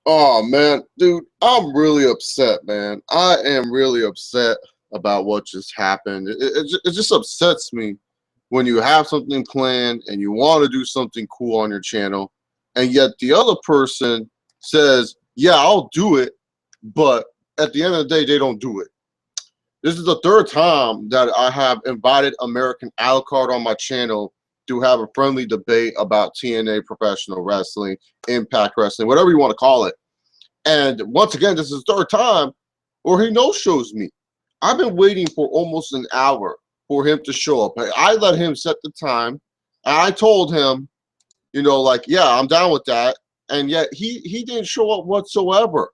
Oh man, dude, I'm really upset, man. I am really upset about what just happened. It just upsets me when you have something planned and you want to do something cool on your channel, and yet the other person says, "Yeah, I'll do it," but at the end of the day, they don't do it. This is the third time that I have invited American Alucard on my channel to have a friendly debate about TNA professional wrestling, Impact Wrestling, whatever you want to call it. And once again, this is the third time where he no-shows me. I've been waiting for almost an hour for him to show up. I let him set the time. And I told him, like, yeah, I'm down with that. And yet he didn't show up whatsoever.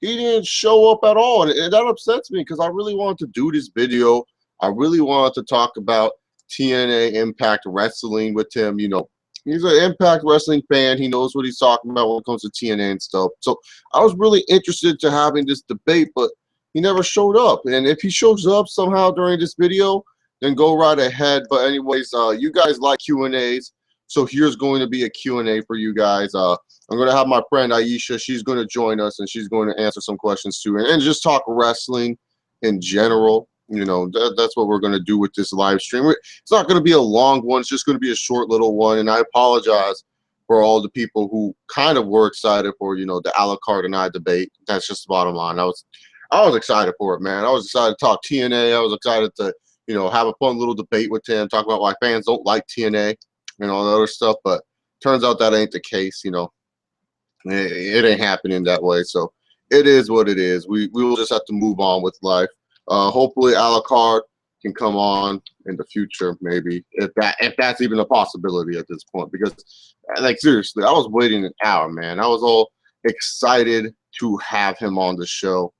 He didn't show up at all. And that upsets me because I really wanted to do this video. I really wanted to talk about TNA Impact Wrestling with him. He's an Impact Wrestling fan. He knows what he's talking about when it comes to TNA and stuff. So I was really interested to having this debate, but he never showed up. And if he shows up somehow during this video, then go right ahead. But anyways, you guys like Q&As. So here's going to be a Q&A for you guys. I'm going to have my friend Aisha. She's going to join us, and she's going to answer some questions too, and just talk wrestling in general. That's what we're going to do with this live stream. It's not going to be a long one. It's just going to be a short little one. And I apologize for all the people who kind of were excited for, the Alucard and I debate. That's just the bottom line. I was excited for it, man. I was excited to talk TNA. I was excited to, have a fun little debate with him, talk about why fans don't like TNA and all the other stuff. But turns out that ain't the case. It ain't happening that way. So it is what it is. We will just have to move on with life. Hopefully Alucard can come on in the future, maybe, if that's even a possibility at this point. Because, like, seriously, I was waiting an hour, man. I was all excited to have him on the show,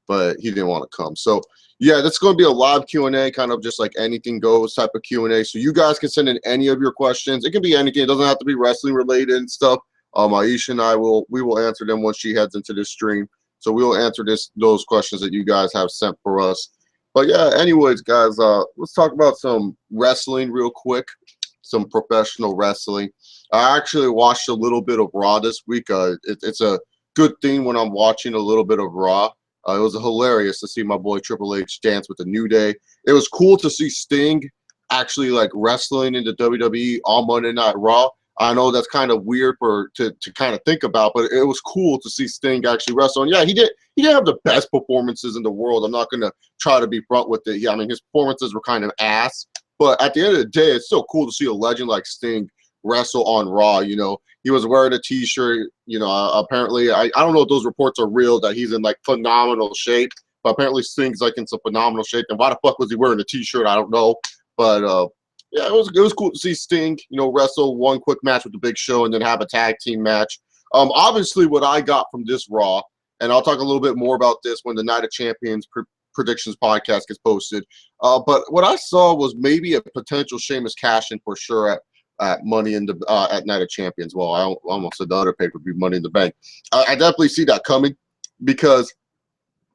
but he didn't want to come. So yeah, that's going to be a live Q&A, kind of just like anything goes type of Q&A. So you guys can send in any of your questions. It can be anything. It doesn't have to be wrestling related and stuff. Aisha and I will answer them once she heads into this stream. So we'll answer those questions that you guys have sent for us. But yeah, anyways, guys, let's talk about some wrestling real quick, some professional wrestling. I actually watched a little bit of Raw this week. It's a good thing when I'm watching a little bit of Raw. It was hilarious to see my boy Triple H dance with the New Day. It was cool to see Sting actually like wrestling in the WWE on Monday Night Raw. I know that's kind of weird to kind of think about, but it was cool to see Sting actually wrestle. And yeah, he didn't have the best performances in the world. I'm not gonna try to be front with it. Yeah, I mean, his performances were kind of ass, but at the end of the day, it's still cool to see a legend like Sting wrestle on Raw. He was wearing a T-shirt. Apparently, I don't know if those reports are real that he's in like phenomenal shape, but apparently Sting's like in some phenomenal shape. And why the fuck was he wearing a T-shirt? I don't know, but yeah, it was cool to see Sting, wrestle one quick match with the Big Show and then have a tag team match. Obviously, what I got from this Raw, and I'll talk a little bit more about this when the Night of Champions predictions podcast gets posted. But what I saw was maybe a potential Sheamus cash-in for sure at Money in the at Night of Champions. Well, I almost said the other pay-per-view, Money in the Bank. I definitely see that coming because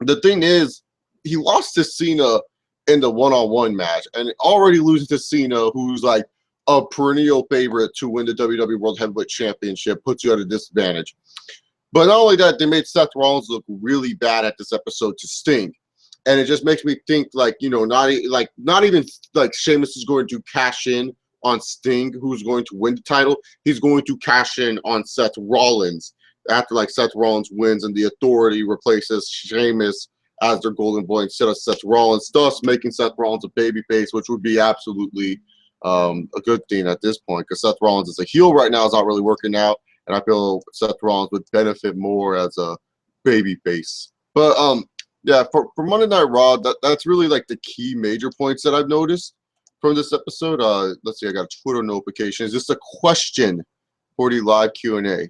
the thing is, he lost to Cena in the one-on-one match, and already losing to Cena, who's like a perennial favorite to win the WWE World Heavyweight Championship, puts you at a disadvantage. But not only that, they made Seth Rollins look really bad at this episode to Sting, and it just makes me think like not even like Sheamus is going to cash in on Sting, who's going to win the title. He's going to cash in on Seth Rollins after like Seth Rollins wins and the Authority replaces Sheamus as their golden boy instead of Seth Rollins, thus making Seth Rollins a babyface, which would be absolutely a good thing at this point because Seth Rollins is a heel right now, is not really working out, and I feel Seth Rollins would benefit more as a babyface. But yeah, for Monday Night Raw, that's really like the key major points that I've noticed from this episode. Let's see, I got a Twitter notification. Is this a question for the live Q&A?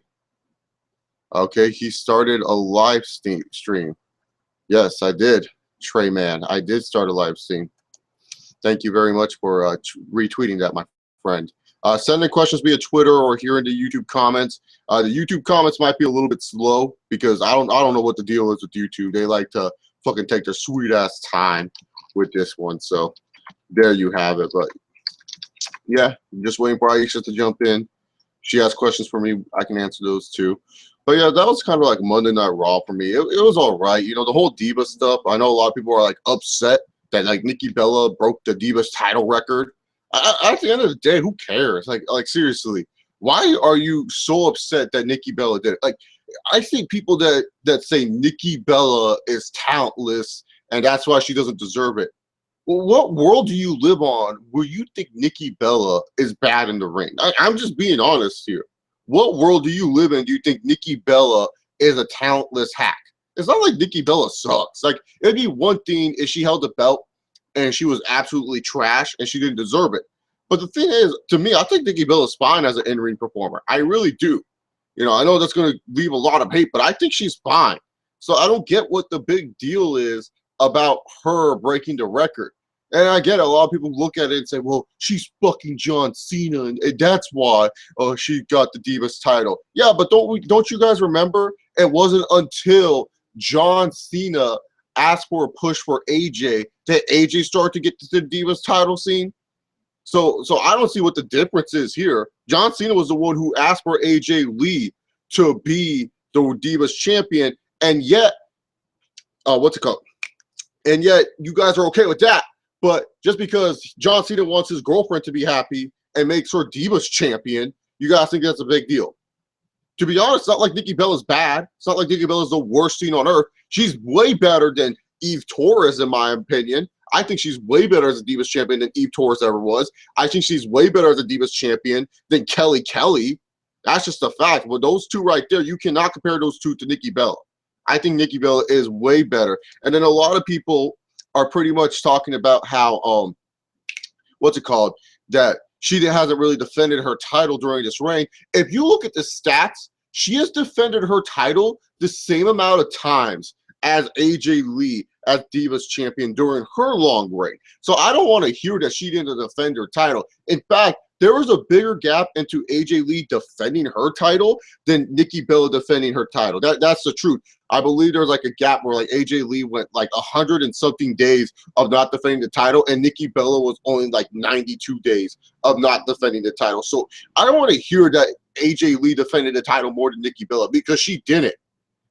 Okay, he started a live stream. Yes, I did, Trey Man. I did start a live stream. Thank you very much for retweeting that, my friend. Send in questions via Twitter or here in the YouTube comments. The YouTube comments might be a little bit slow because I don't know what the deal is with YouTube. They like to fucking take their sweet ass time with this one. So there you have it. But yeah, I'm just waiting for Aisha to jump in. She has questions for me. I can answer those too. But yeah, that was kind of like Monday Night Raw for me. It was all right. You know, the whole Diva stuff. I know a lot of people are like upset that like Nikki Bella broke the Divas title record. At the end of the day, who cares? Like seriously, why are you so upset that Nikki Bella did it? Like, I think people that say Nikki Bella is talentless and that's why she doesn't deserve it. Well, what world do you live on where you think Nikki Bella is bad in the ring? I'm just being honest here. What world do you live in? Do you think Nikki Bella is a talentless hack? It's not like Nikki Bella sucks. Like, it'd be one thing if she held the belt and she was absolutely trash and she didn't deserve it. But the thing is, to me, I think Nikki Bella's fine as an in-ring performer. I really do. You know, I know that's going to leave a lot of hate, but I think she's fine. So I don't get what the big deal is about her breaking the record. And I get it. A lot of people look at it and say, well, she's fucking John Cena, and that's why she got the Divas title. Yeah, but don't you guys remember? It wasn't until John Cena asked for a push for AJ that AJ started to get to the Divas title scene. So I don't see what the difference is here. John Cena was the one who asked for AJ Lee to be the Divas champion, and yet, what's it called? And yet, you guys are okay with that. But just because John Cena wants his girlfriend to be happy and makes her Divas champion, you guys think that's a big deal. To be honest, it's not like Nikki Bella's bad. It's not like Nikki Bella's the worst thing on earth. She's way better than Eve Torres, in my opinion. I think she's way better as a Divas champion than Eve Torres ever was. I think she's way better as a Divas champion than Kelly Kelly. That's just a fact. But those two right there, you cannot compare those two to Nikki Bella. I think Nikki Bella is way better. And then a lot of people are pretty much talking about how what's it called, that she hasn't really defended her title during this reign. If you look at the stats, she has defended her title the same amount of times as AJ Lee as Divas champion during her long reign. So I don't want to hear that she didn't defend her title. In fact, there was a bigger gap into AJ Lee defending her title than Nikki Bella defending her title. That's the truth. I believe there was like a gap where like AJ Lee went like 100 and something days of not defending the title, and Nikki Bella was only like 92 days of not defending the title. So I don't want to hear that AJ Lee defended the title more than Nikki Bella, because she didn't.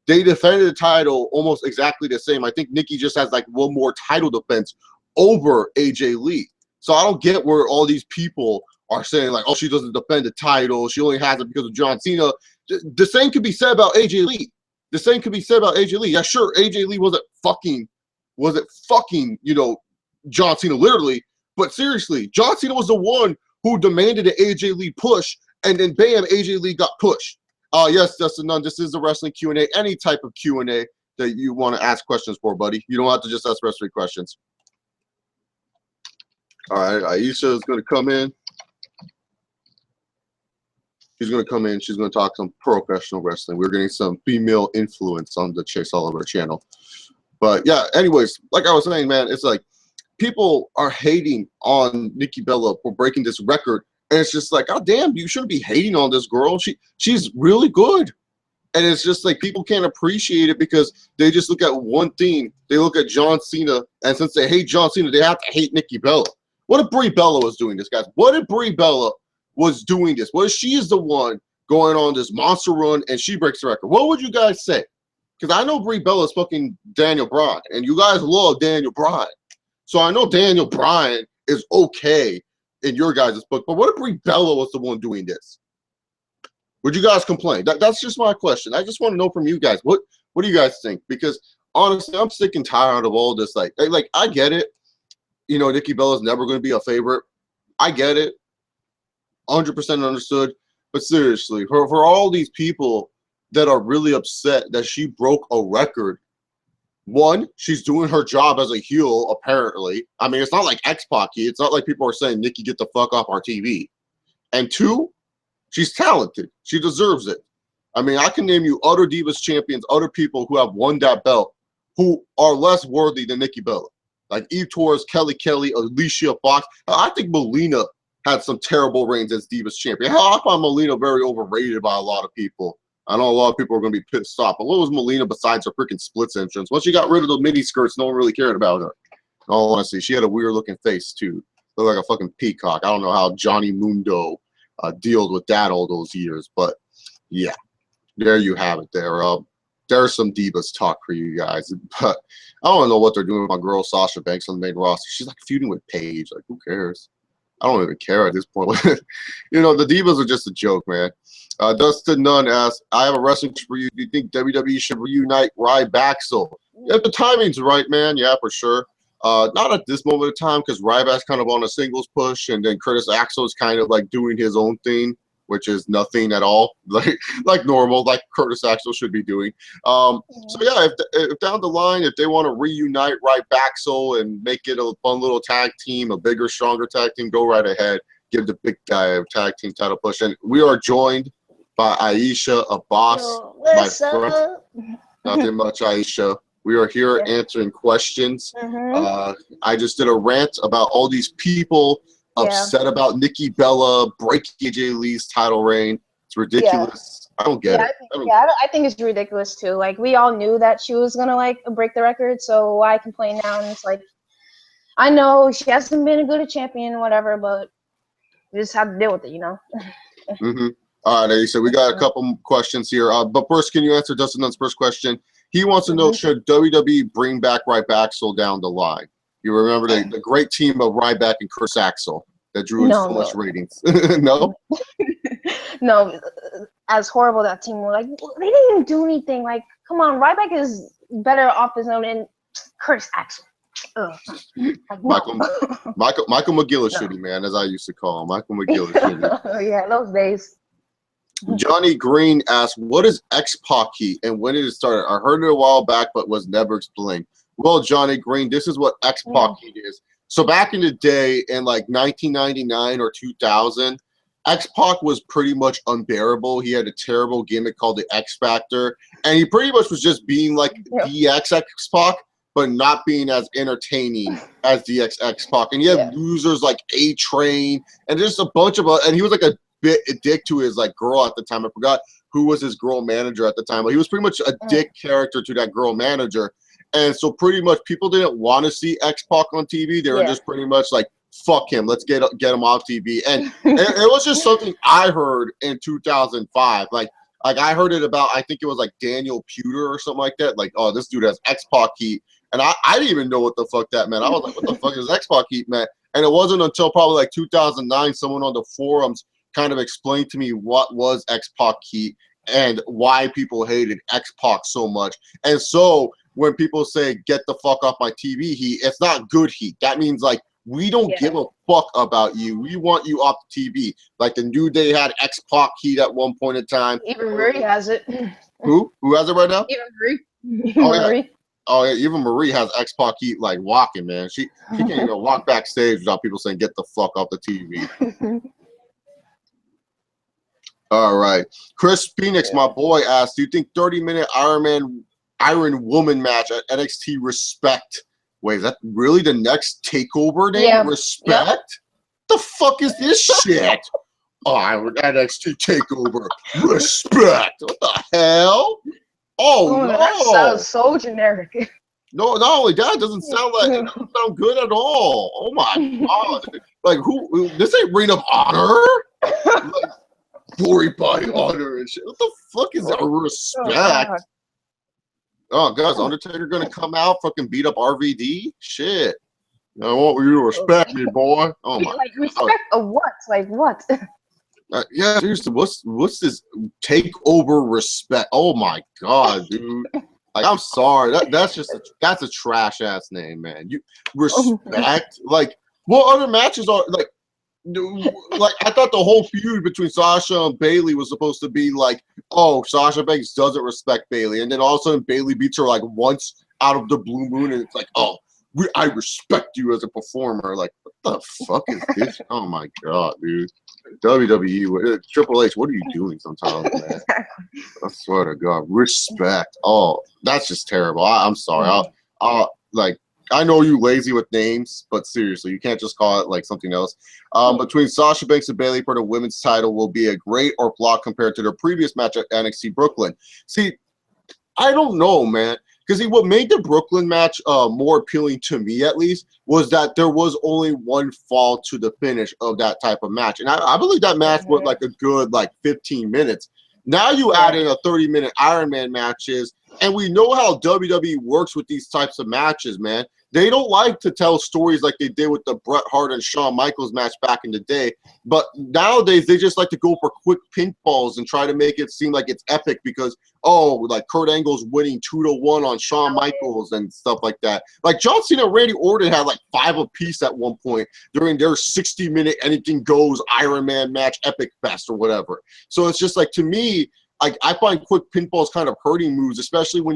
They defended the title almost exactly the same. I think Nikki just has like one more title defense over AJ Lee. So I don't get where all these people are saying like, oh, she doesn't defend the title, she only has it because of John Cena. The same could be said about AJ Lee. The same could be said about AJ Lee. Yeah, sure, AJ Lee wasn't fucking, you know, John Cena literally, but seriously, John Cena was the one who demanded an AJ Lee push, and then bam, AJ Lee got pushed. Yes, Dustin Nunn, this is a wrestling Q&A. Any type of Q&A that you want to ask questions for, buddy. You don't have to just ask wrestling questions. All right, Aisha is going to come in. She's going to come in. She's going to talk some professional wrestling. We're getting some female influence on the Chase Oliver channel. But yeah, anyways, like I was saying, man, it's like people are hating on Nikki Bella for breaking this record. And it's just like, God damn, you shouldn't be hating on this girl. She's really good. And it's just like people can't appreciate it because they just look at one thing. They look at John Cena, and since they hate John Cena, they have to hate Nikki Bella. What if Brie Bella was doing this, guys? What if Brie Bella was doing this? What if she is the one going on this monster run and she breaks the record? What would you guys say? Because I know Brie Bella is fucking Daniel Bryan, and you guys love Daniel Bryan. So I know Daniel Bryan is okay in your guys' book, but what if Brie Bella was the one doing this? Would you guys complain? That's just my question. I just want to know from you guys. What do you guys think? Because honestly, I'm sick and tired of all this. Like I get it. You know, Nikki Bella's never going to be a favorite. I get it. 100% understood. But seriously, for all these people that are really upset that she broke a record, one, she's doing her job as a heel, apparently. I mean, it's not like X-Pac. It's not like people are saying, Nikki, get the fuck off our TV. And two, she's talented. She deserves it. I mean, I can name you other Divas champions, other people who have won that belt who are less worthy than Nikki Bella. Like Eve Torres, Kelly Kelly, Alicia Fox. I think Melina had some terrible reigns as Divas champion. Hell, I find Melina very overrated by a lot of people. I know a lot of people are going to be pissed off. But what was Melina besides her freaking splits entrance? Once she got rid of the mini skirts, no one really cared about her. In all honesty, she had a weird looking face too. Looked like a fucking peacock. I don't know how Johnny Mundo dealt with that all those years, but yeah. There you have it. There's some divas talk for you guys, but I don't know what they're doing with my girl Sasha Banks on the main roster. She's like feuding with Paige. Like, who cares? I don't even care at this point. The divas are just a joke, man. Dustin Nunn asks, I have a wrestling for you. Do you think WWE should reunite Ryback? If the timing's right, man, yeah, for sure. Not at this moment of time because Ryback's kind of on a singles push, and then Curtis Axel is kind of like doing his own thing, which is nothing at all, like normal, like Curtis Axel should be doing. So yeah, if down the line, if they want to reunite Ryback and make it a fun little tag team, a bigger, stronger tag team, go right ahead. Give the big guy a tag team title push. And we are joined by Aisha Abbas, my friend. Nothing much, Aisha. We are here answering questions. I just did a rant about all these people upset about Nikki Bella breaking AJ Lee's title reign. It's ridiculous. I don't get it. I think it's ridiculous too. Like, we all knew that she was gonna like break the record, so why complain now? And it's like, I know she hasn't been a good champion, whatever, but we just have to deal with it, All right, Aisha, we got a couple questions here. But first, can you answer Dustin Nunn's first question? He wants to know, should WWE bring back Ryback down the line? You remember the great team of Ryback and Curtis Axel that drew in so much ratings? No? No, as horrible that team was. Like, they didn't even do anything. Like, come on, Ryback is better off his own, and Curtis Axel. Michael McGillis shitty, man, as I used to call him. Michael McGillis shitty. Yeah, those days. Johnny Green asked, what is X-Pac heat and when did it start? I heard it a while back, but was never explained. Well, Johnny Green, this is what X-Pac heat is. So back in the day, in like 1999 or 2000, X-Pac was pretty much unbearable. He had a terrible gimmick called the X Factor, and he pretty much was just being like DX X-Pac, but not being as entertaining as DX X-Pac. And you have losers like A-Train and just a bunch of, and he was like a dick to his like girl at the time. I forgot who was his girl manager at the time, but he was pretty much a dick character to that girl manager. And so pretty much people didn't want to see X-Pac on TV. They were just pretty much like, fuck him, let's get him off TV. And it was just something I heard in 2005. Like I heard it about, I think it was like Daniel Puder or something like that. Like, oh, this dude has X-Pac heat. And I didn't even know what the fuck that meant. I was like, what the fuck is X-Pac heat meant? And it wasn't until probably like 2009, someone on the forums kind of explained to me what was X-Pac heat and why people hated X-Pac so much. And so when people say, get the fuck off my TV heat, it's not good heat. That means like, we don't give a fuck about you. We want you off the TV. Like the New Day had X-Pac heat at one point in time. Even Marie has it. Who has it right now? Even Marie. Marie. Oh yeah, even Marie has X-Pac heat like walking, man. She can't even walk backstage without people saying, get the fuck off the TV. All right. Chris Phoenix, my boy, asked, do you think 30-minute Iron Woman match at NXT Respect? Wait, is that really the next takeover name? Yeah. Respect? The fuck is this shit? Oh, NXT takeover. Respect. What the hell? Oh, no. That sounds so generic. No, not only that, it doesn't sound good at all. Oh my god. Like who this ain't Ring of Honor? Like, Glory by Honor and shit. What the fuck is that? Respect? Oh, guys, Undertaker gonna come out, fucking beat up RVD? Shit. I want you to respect me, boy. Oh my like, respect of what? Like what? Yeah, seriously, what's this takeover respect? Oh my god, dude. Like, I'm sorry. That's a trash ass name, man. You respect? Like, what other matches are like? Like, I thought the whole feud between Sasha and Bayley was supposed to be like, oh, Sasha Banks doesn't respect Bayley, and then all of a sudden Bayley beats her like once out of the blue moon, and it's like, oh, I respect you as a performer. Like, what the fuck is this? Oh my god, dude. WWE, Triple H, what are you doing sometimes, man? I swear to God, respect. Oh, that's just terrible. I'm sorry. I know you lazy with names, but seriously, you can't just call it like something else. Between Sasha Banks and Bayley for the women's title will be a great or flop compared to their previous match at NXT Brooklyn. See, I don't know, man. Because what made the Brooklyn match more appealing to me, at least, was that there was only one fall to the finish of that type of match. And I believe that match went like a good 15 minutes. Now you add in a 30-minute Iron Man matches, and we know how WWE works with these types of matches, man. They don't like to tell stories like they did with the Bret Hart and Shawn Michaels match back in the day. But nowadays, they just like to go for quick pinfalls and try to make it seem like it's epic because, oh, like Kurt Angle's winning 2-1 on Shawn Michaels and stuff like that. Like John Cena and Randy Orton had like 5 apiece at one point during their 60-minute anything goes Iron Man match epic fest or whatever. So it's just like, to me, I find quick pinfalls kind of hurting moves, especially when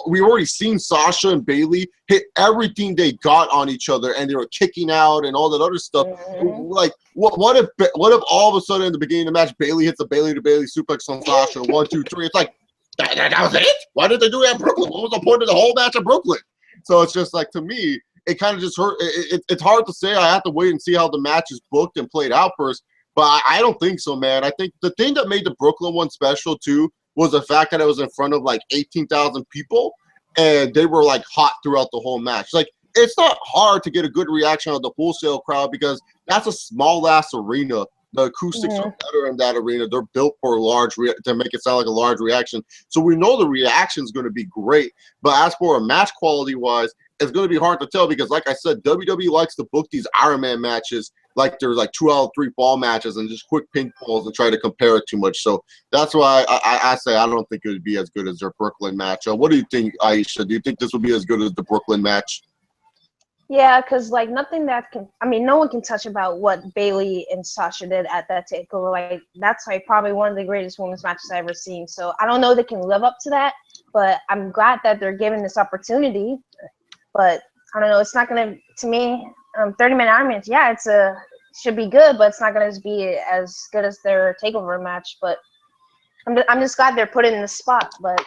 we already seen Sasha and Bayley hit everything they got on each other, and they were kicking out and all that other stuff. Like, what if all of a sudden in the beginning of the match, Bayley hits a Bayley to Bayley suplex on Sasha, 1, 2, 3? It's like that was it. Why did they do that in Brooklyn? What was the point of the whole match in Brooklyn? So it's just like, to me, it kind of just hurt. It's hard to say. I have to wait and see how the match is booked and played out first. But I don't think so, man. I think the thing that made the Brooklyn one special, too, was the fact that it was in front of, like, 18,000 people, and they were, like, hot throughout the whole match. Like, it's not hard to get a good reaction of the Wholesale crowd because that's a small-ass arena. The acoustics are better in that arena. They're built for to make it sound like a large reaction. So we know the reaction is going to be great. But as for a match quality-wise, it's going to be hard to tell because, like I said, WWE likes to book these Iron Man matches like there's like 2 out of 3 fall matches and just quick pinfalls and try to compare it too much. So that's why I say I don't think it would be as good as their Brooklyn match. What do you think, Aisha? Do you think this would be as good as the Brooklyn match? Yeah, because like nothing that can, I mean, no one can touch about what Bayley and Sasha did at that takeover. Like that's like probably one of the greatest women's matches I've ever seen. So I don't know if they can live up to that, but I'm glad that they're given this opportunity. But I don't know, it's not gonna, to me, 30-minute Iron Man, yeah, should be good, but it's not gonna be as good as their takeover match. But I'm just glad they're put in the spot. But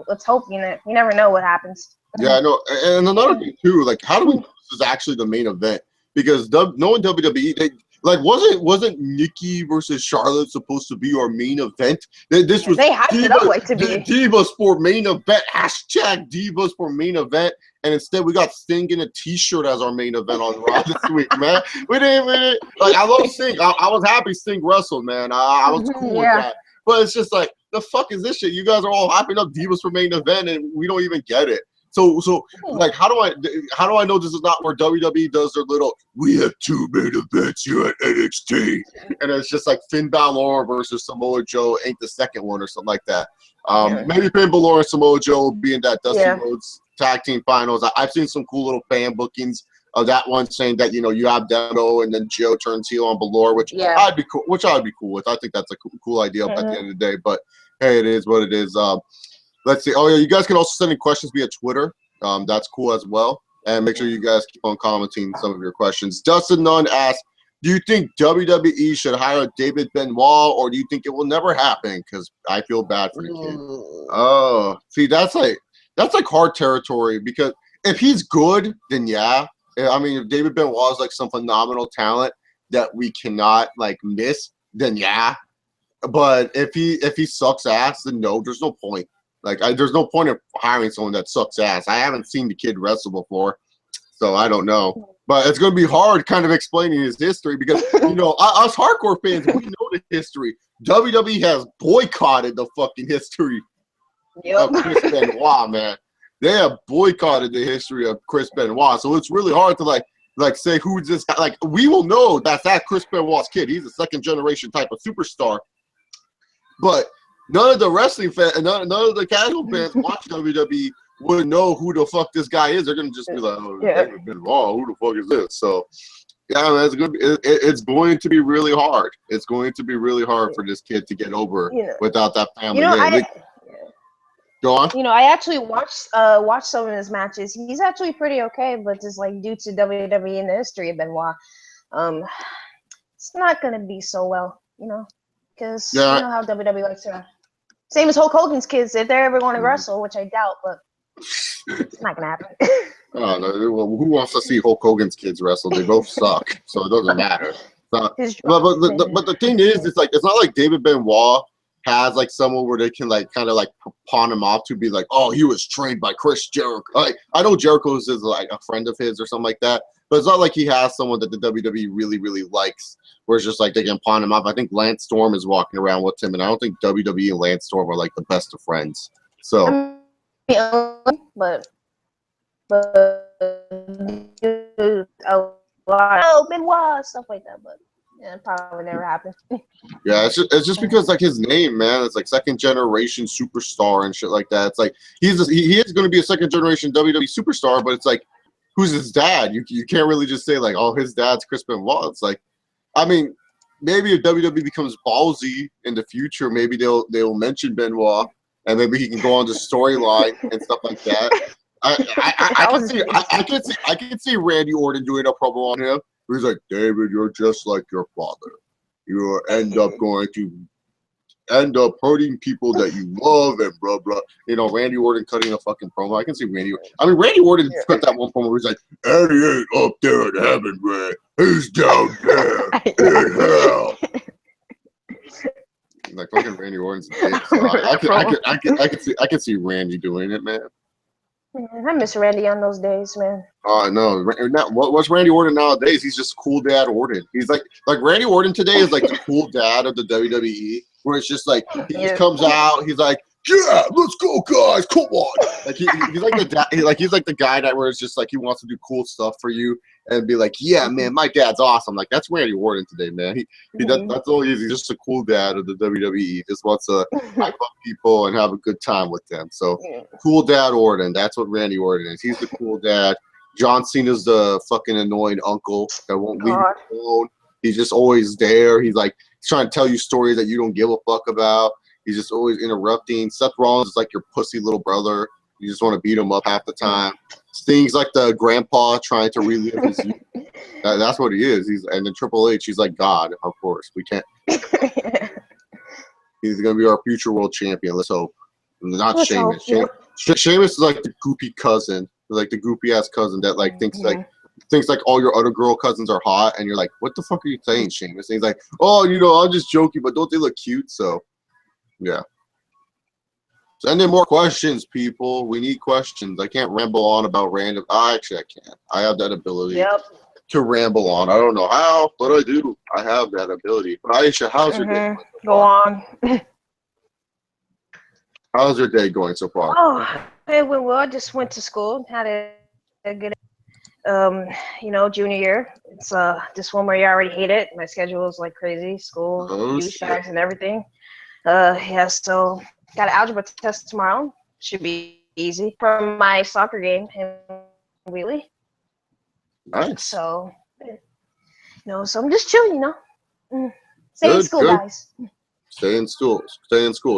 let's hope, you never know what happens. Yeah, I know. And another thing too, like, how do we know this is actually the main event? Because knowing WWE, wasn't Nikki versus Charlotte supposed to be our main event? This was they hyped it up like to be Divas for main event. # Divas for main event. And instead, we got Sting in a T-shirt as our main event on Raw this week, man. We didn't. Like, I love Sting. I was happy Sting wrestled, man. I was cool with that. But it's just like, the fuck is this shit? You guys are all hyping up Divas for main event, and we don't even get it. So like, how do I know this is not where WWE does their little, we have 2 main events here at NXT, and it's just like Finn Balor versus Samoa Joe ain't the second one or something like that. Maybe Finn Balor and Samoa Joe will be in that Dusty Rhodes tag team finals. I've seen some cool little fan bookings of that one saying that, you have Demo and then Joe turns heel on Balor, which I'd be cool with. I think that's a cool idea at the end of the day. But hey, it is what it is. Let's see. Oh, yeah, you guys can also send in questions via Twitter. That's cool as well. And make sure you guys keep on commenting some of your questions. Dustin Nunn asks, do you think WWE should hire David Benoit, or do you think it will never happen? Because I feel bad for the kid. Oh, see, that's like hard territory, because if he's good, then yeah. I mean, if David Benoit is like some phenomenal talent that we cannot like miss, then yeah. But if he sucks ass, then no, there's no point. Like, there's no point of hiring someone that sucks ass. I haven't seen the kid wrestle before, so I don't know. But it's going to be hard kind of explaining his history because, us hardcore fans, we know the history. WWE has boycotted the fucking history of Chris Benoit, man. They have boycotted the history of Chris Benoit, so it's really hard to, like say who's this guy. Like, we will know that's that Chris Benoit's kid. He's a second-generation type of superstar. But none of the wrestling fans, none of the casual fans watching WWE would know who the fuck this guy is. They're gonna just be like, "Oh, David Benoit, who the fuck is this?" So, yeah, man, it's going to be really hard. It's going to be really hard for this kid to get over without that family name. Go on. I actually watched some of his matches. He's actually pretty okay, but just like due to WWE and the history of Benoit, it's not gonna be so well, because you know how WWE likes to. Same as Hulk Hogan's kids, if they're ever going to wrestle, which I doubt, but it's not gonna happen. Oh, no, who wants to see Hulk Hogan's kids wrestle? They both suck, so it doesn't matter. But the thing is, it's not like David Benoit has like someone where they can like kind of like pawn him off to be like, oh, he was trained by Chris Jericho. Like, I know Jericho's is like a friend of his or something like that, but it's not like he has someone that the WWE really, really likes, where it's just like they can pawn him off. I think Lance Storm is walking around with him, and I don't think WWE and Lance Storm are like the best of friends. So, but a lot of Benoit, stuff like that, but yeah, it probably never happened. yeah, it's just because like his name, man, it's like second generation superstar and shit like that. It's like he is going to be a second generation WWE superstar, but it's like, who's his dad? You can't really just say like, oh, his dad's Chris Benoit. It's like, I mean, maybe if WWE becomes ballsy in the future, maybe they'll mention Benoit, and maybe he can go on the storyline and stuff like that. I can see Randy Orton doing a promo on him. He's like, David, you're just like your father. You end up hurting people that you love and blah blah. You know, Randy Orton cutting a fucking promo. I can see Randy. I mean, Randy Orton cut that one promo where he's like, Eddie ain't up there in heaven, man. He's down there in hell. Like fucking Randy Orton's a dick. So I can see Randy doing it, man. Man, I miss Randy on those days, man. Oh no! What's Randy Orton nowadays? He's just cool dad Orton. He's like Randy Orton today is like the cool dad of the WWE, where it's just like he just comes out. He's like, yeah, let's go, guys, come on. Like he's like the dad. He's like the guy that where it's just like he wants to do cool stuff for you and be like, yeah, man, my dad's awesome. Like that's Randy Orton today, man. That's all he is. He's just a cool dad of the WWE. Just wants to hype up people and have a good time with them. So cool dad Orton. That's what Randy Orton is. He's the cool dad. John Cena's the fucking annoying uncle that won't leave you alone. He's just always there. He's like trying to tell you stories that you don't give a fuck about. He's just always interrupting. Seth Rollins is like your pussy little brother. You just want to beat him up half the time. Sting's like the grandpa trying to relive his youth. That's what he is. And then Triple H, he's like God, of course. We can't. He's gonna be our future world champion. Let's hope. Not Sheamus. Sheamus is like the goopy cousin, like the goopy ass cousin that like thinks like all your other girl cousins are hot, and you're like, what the fuck are you saying, Sheamus? And he's like, oh, you know, I'm just joking, but don't they look cute? So. Yeah. Send in more questions, people. We need questions. I can't ramble on about random. Actually, I can't. I have that ability to ramble on. I don't know how, but I do. I have that ability. But Aisha, how's your day? Go on. How's your day going so far? Oh, it went well. I just went to school. Had a good, junior year. It's just one more year. I already hate it. My schedule is like crazy. School, douchebags, and everything. So got an algebra test tomorrow. Should be easy from my soccer game in Wheatley. Nice. So, so I'm just chilling, Stay in school, guys. Stay in school.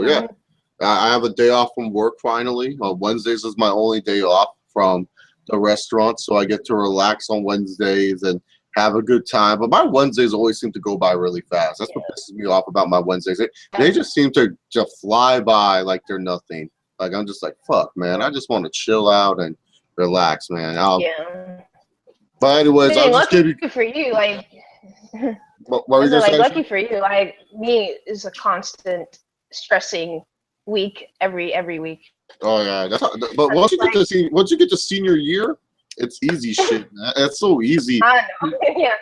Yeah. I have a day off from work finally. Wednesdays is my only day off from the restaurant, so I get to relax on Wednesdays and have a good time. But my Wednesdays always seem to go by really fast. That's what pisses me off about my Wednesdays. They just seem to just fly by like they're nothing. Like I'm just like, fuck, man. I just want to chill out and relax, man. But anyways, I'm just lucky for you. Like, what were you gonna say? Lucky for you. Like me is a constant stressing week every week. Oh yeah, but once you get to senior year, it's easy shit, man. It's so easy. I know. Yeah.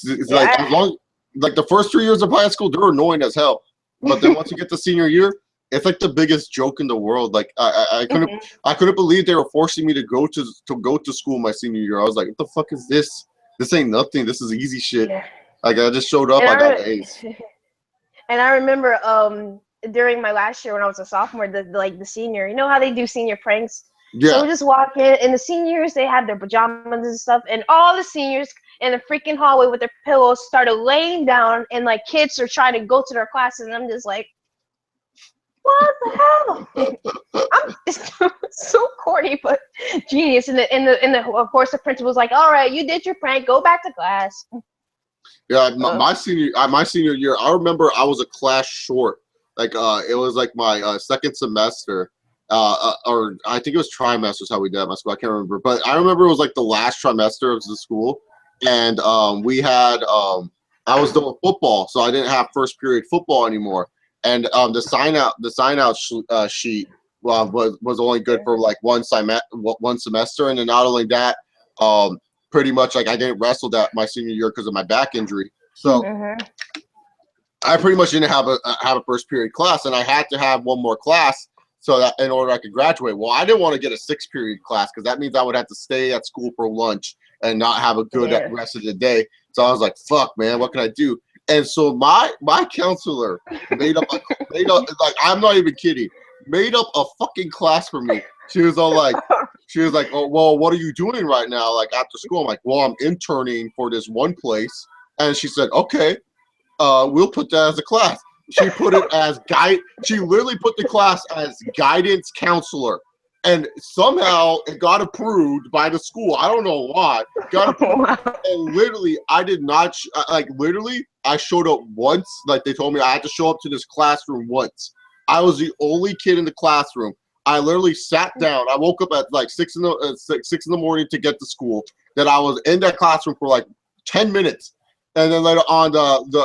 It's like as long like the first 3 years of high school, they're annoying as hell. But then once you get to senior year, it's like the biggest joke in the world. Like I couldn't believe they were forcing me to go to school my senior year. I was like, what the fuck is this? This ain't nothing. This is easy shit. Yeah. Like I just showed up, I got A's. And I remember during my last year when I was a sophomore, the senior, you know how they do senior pranks? Yeah. So we just walk in the seniors, they had their pajamas and stuff, and all the seniors in the freaking hallway with their pillows started laying down, and like kids are trying to go to their classes, and I'm just like, what the hell? It's so corny, but genius. And of course the principal's like, all right, you did your prank, go back to class. Yeah, my senior year, I remember I was a class short. Like it was like my second semester. Or I think it was trimester is how we did at my school. I can't remember, but I remember it was like the last trimester of the school, and we had I was doing football, so I didn't have first period football anymore. and the sign out sheet was only good for like one semester, and then not only that, pretty much like I didn't wrestle that my senior year because of my back injury, so I pretty much didn't have a first period class, and I had to have one more class so that in order I could graduate. Well, I didn't want to get a 6-period class because that means I would have to stay at school for lunch and not have a good rest of the day. So I was like, "Fuck, man, what can I do?" And so my counselor made up like I'm not even kidding, made up a fucking class for me. She was like, "Oh, well, what are you doing right now? Like after school?" I'm like, "Well, I'm interning for this one place." And she said, "Okay, we'll put that as a class." She put it as She literally put the class as guidance counselor, and somehow it got approved by the school. I don't know why. Got approved, and literally, I did not literally. I showed up once. Like they told me, I had to show up to this classroom once. I was the only kid in the classroom. I literally sat down. I woke up at like 6 in the morning to get to school. Then I was in that classroom for like 10 minutes. And then later on,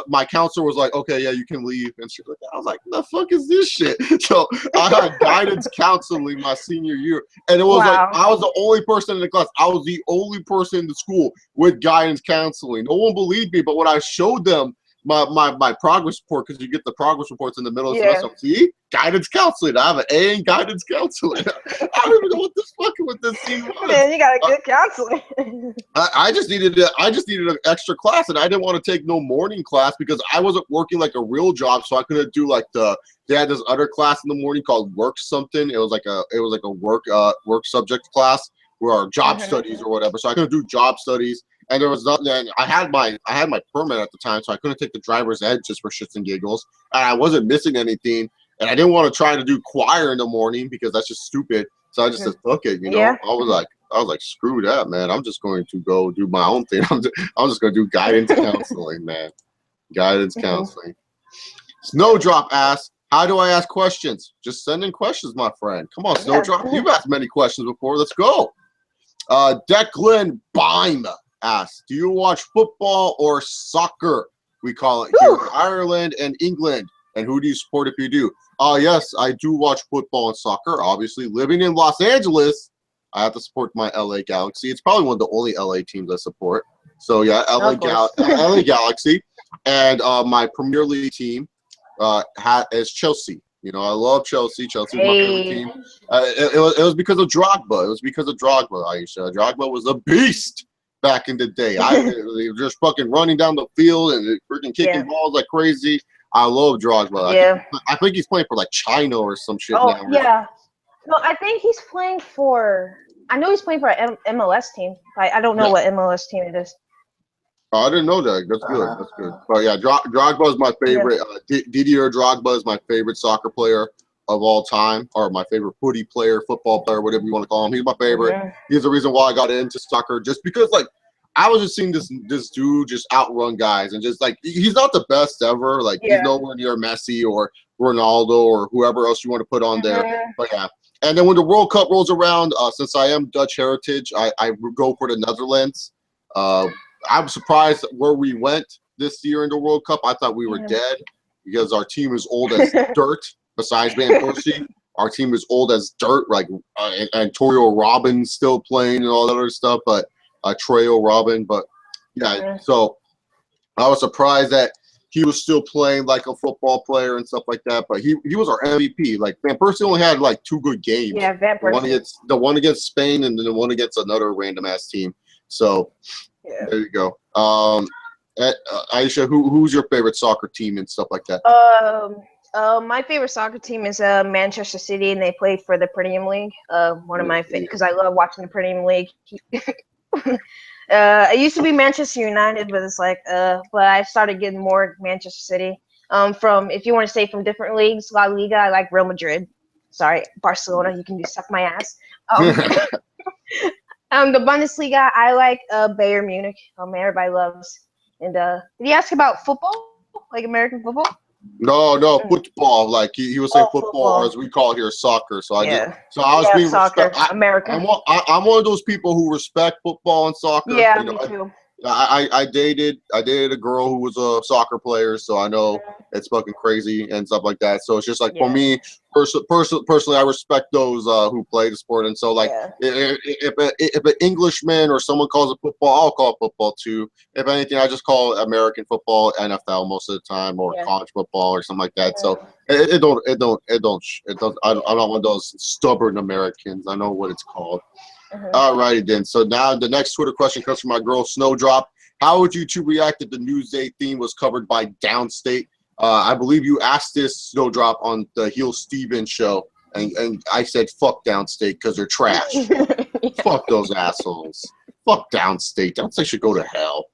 my counselor was like, "Okay, yeah, you can leave." And she was like, I was like, "The fuck is this shit?" So I had guidance counseling my senior year, and it was like I was the only person in the class. I was the only person in the school with guidance counseling. No one believed me, but when I showed them my progress report, because you get the progress reports in the middle of the semester, see, guidance counseling. I have an A in guidance counseling. I don't even know what this fucking with this thing was. Man, you got a good counseling. I just needed an extra class, and I didn't want to take no morning class because I wasn't working like a real job, so I couldn't do like they had this other class in the morning called work something. It was like a work subject class or job studies or whatever. So I couldn't do job studies. And there was nothing. And I had my permit at the time, so I couldn't take the driver's ed just for shits and giggles. And I wasn't missing anything. And I didn't want to try to do choir in the morning because that's just stupid. So I just said, "Fuck it," you know. I was like, "Screw that, man. I'm just going to go do my own thing. I'm just going to do guidance counseling, man. Guidance counseling." Snowdrop asks, "How do I ask questions?" Just send in questions, my friend. Come on, Snowdrop. You've asked many questions before. Let's go. Declan Bime asks, "Do you watch football or soccer? We call it here in Ireland and England. And who do you support if you do?" Yes, I do watch football and soccer. Obviously, living in Los Angeles, I have to support my LA Galaxy. It's probably one of the only LA teams I support. So yeah, LA Galaxy. And my Premier League team is Chelsea. You know, I love Chelsea. Chelsea's my favorite team. It was because of Drogba. It was because of Drogba, Aisha. Drogba was a beast back in the day. He was just fucking running down the field and freaking kicking balls like crazy. I love Drogba. I think he's playing for like China or some shit now. Yeah. No, I think he's playing for. I know he's playing for an MLS team. I don't know what MLS team it is. I didn't know that. That's good. That's good. But yeah, Drogba is my favorite. Didier Drogba is my favorite soccer player of all time, or my favorite football player, whatever you want to call him. He's my favorite. He's the reason why I got into soccer, just because like I was just seeing this dude just outrun guys, and just like he's not the best ever. Like he's nowhere near Messi or Ronaldo or whoever else you want to put on there. But yeah. And then when the World Cup rolls around, since I am Dutch heritage, I go for the Netherlands. I'm surprised where we went this year in the World Cup. I thought we were dead because our team is old as dirt. Besides Van Persie, our team is old as dirt. Like Antonio Robin's still playing and all that other stuff, but Treo Robin. But yeah, so I was surprised that he was still playing like a football player and stuff like that. But he was our MVP. Like Van Persie only had like 2 good games. Yeah, Van Persie. The one against Spain and then the one against another random ass team. So there you go. Aisha, who's your favorite soccer team and stuff like that? My favorite soccer team is Manchester City, and they play for the Premier League. One of my favorites because I love watching the Premier League. It used to be Manchester United, but it's like, but I started getting more Manchester City. From if you want to say from different leagues, La Liga, I like Real Madrid. Sorry, Barcelona, you can do suck my ass. The Bundesliga, I like Bayern Munich. Everybody loves. And did he ask about football, like American football? No, football. Like he was saying football, or as we call it here, soccer. So I was being soccer, American. I'm one of those people who respect football and soccer. Yeah, me too. I dated a girl who was a soccer player, so I know it's fucking crazy and stuff like that. So it's just like for me, personally, I respect those who play the sport, and so like if an Englishman or someone calls it football, I'll call it football too. If anything, I just call it American football, NFL most of the time, or college football or something like that. So I'm not one of those stubborn Americans. I know what it's called. All righty then. So now the next Twitter question comes from my girl Snowdrop. How would you two react if the Newsday theme was covered by Downstate? I believe you asked this, Snowdrop, on the Heel Steven show, and I said fuck Downstate because they're trash. Fuck those assholes. Fuck Downstate. Downstate should go to hell.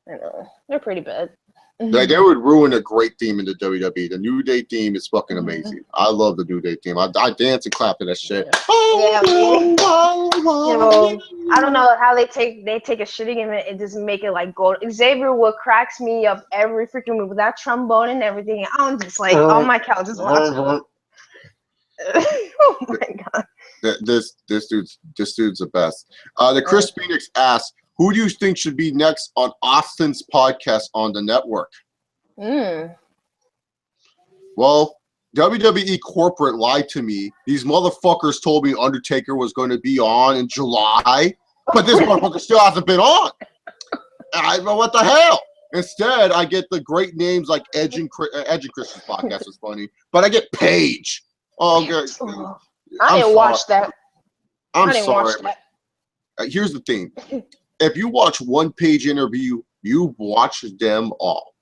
I know. They're pretty bad. Like, they would ruin a great theme in the WWE. The New Day theme is fucking amazing. I love the New Day theme. I dance and clap to that shit. I don't know how they take a shitty game and just make it like gold. Xavier Wood cracks me up every freaking move with that trombone and everything. I'm just like on my couch just watching. Oh my god. This dude's the best. The Chris Phoenix asks, who do you think should be next on Austin's podcast on the network? Well, WWE corporate lied to me. These motherfuckers told me Undertaker was going to be on in July, but this motherfucker still hasn't been on. What the hell? Instead, I get the great names like Edge and Christian's podcast is funny, but I get Paige. Oh, God. I didn't watch that. I'm sorry. Here's the thing. If you watch one Paige interview, you watch them all.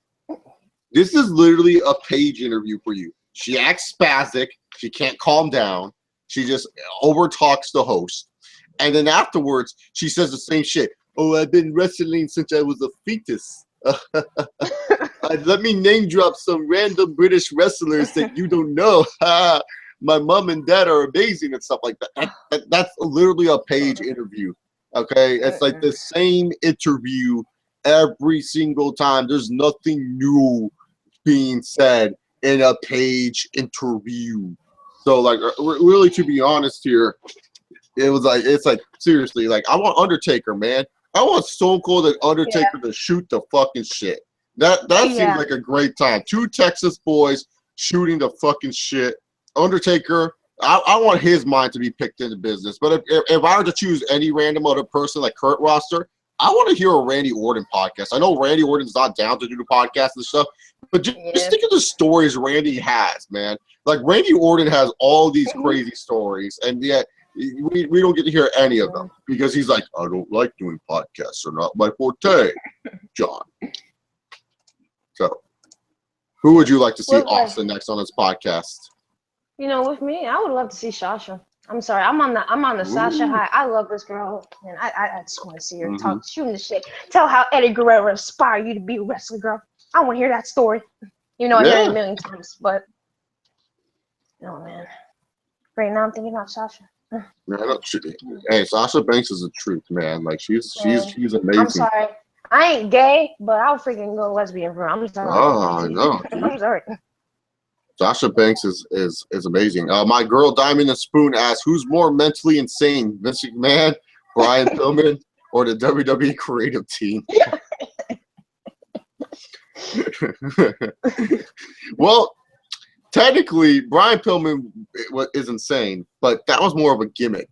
This is literally a Paige interview for you. She acts spastic. She can't calm down. She just overtalks the host. And then afterwards, she says the same shit. Oh, I've been wrestling since I was a fetus. Let me name drop some random British wrestlers that you don't know. My mom and dad are amazing and stuff like that. That's literally a Paige interview. Okay, it's like the same interview every single time. There's nothing new being said in a Paige interview. So, like, really, to be honest here, it's like seriously, like, I want Undertaker, man. I want Stone Cold and Undertaker to shoot the fucking shit. That seems like a great time. Two Texas boys shooting the fucking shit. Undertaker. I want his mind to be picked into business. But if I were to choose any random other person like Kurt Roster, I want to hear a Randy Orton podcast. I know Randy Orton's not down to do the podcast and stuff, but just think of the stories Randy has, man. Like, Randy Orton has all these crazy stories, and yet we don't get to hear any of them because he's like, I don't like doing podcasts. They're not my forte, John. So, who would you like to see Austin next on his podcast? You know, with me, I would love to see Sasha. I'm sorry, I'm on the Sasha high. I love this girl, and I just want to see her talk, shooting the shit. Tell how Eddie Guerrero inspired you to be a wrestler, girl. I want to hear that story. You know, I heard it a million times, but no, man. Right now, I'm thinking about Sasha. Man, hey, Sasha Banks is the truth, man. Like, she's amazing. I'm sorry, I ain't gay, but I'll freaking go lesbian for her. I'm sorry. Oh, I know. I'm sorry. Sasha Banks is amazing. My girl Diamond and Spoon asks, who's more mentally insane, Vince McMahon, Brian Pillman, or the WWE creative team? Well, technically, Brian Pillman is insane, but that was more of a gimmick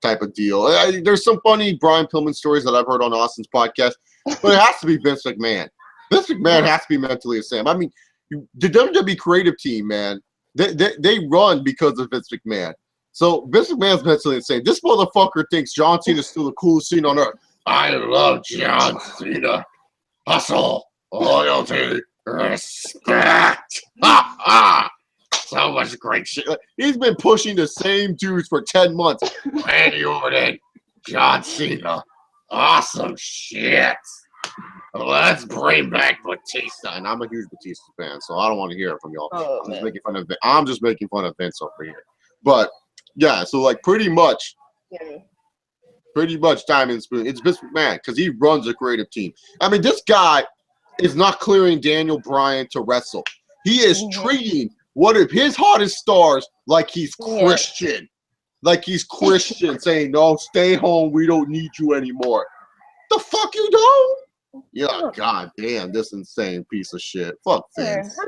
type of deal. There's some funny Brian Pillman stories that I've heard on Austin's podcast, but it has to be Vince McMahon. Vince McMahon has to be mentally insane. I mean, the WWE creative team, man, they run because of Vince McMahon. So Vince McMahon's mentally insane. This motherfucker thinks John Cena's still the coolest scene on earth. I love John Cena. Hustle, loyalty, respect. Ha ha. So much great shit. He's been pushing the same dudes for 10 months. Randy Orton, John Cena. Awesome shit. Let's bring back Batista. And I'm a huge Batista fan, so I don't want to hear it from y'all. I'm just making fun of Vince over here. But yeah, so like pretty much Diamond Spoon. It's Vince McMahon because he runs a creative team. I mean, this guy is not clearing Daniel Bryan to wrestle. He is treating one of his hottest stars like he's Christian. Like he's Christian, saying, no, stay home. We don't need you anymore. The fuck you don't? Yeah, god damn, this insane piece of shit. Fuck Man, Vince. I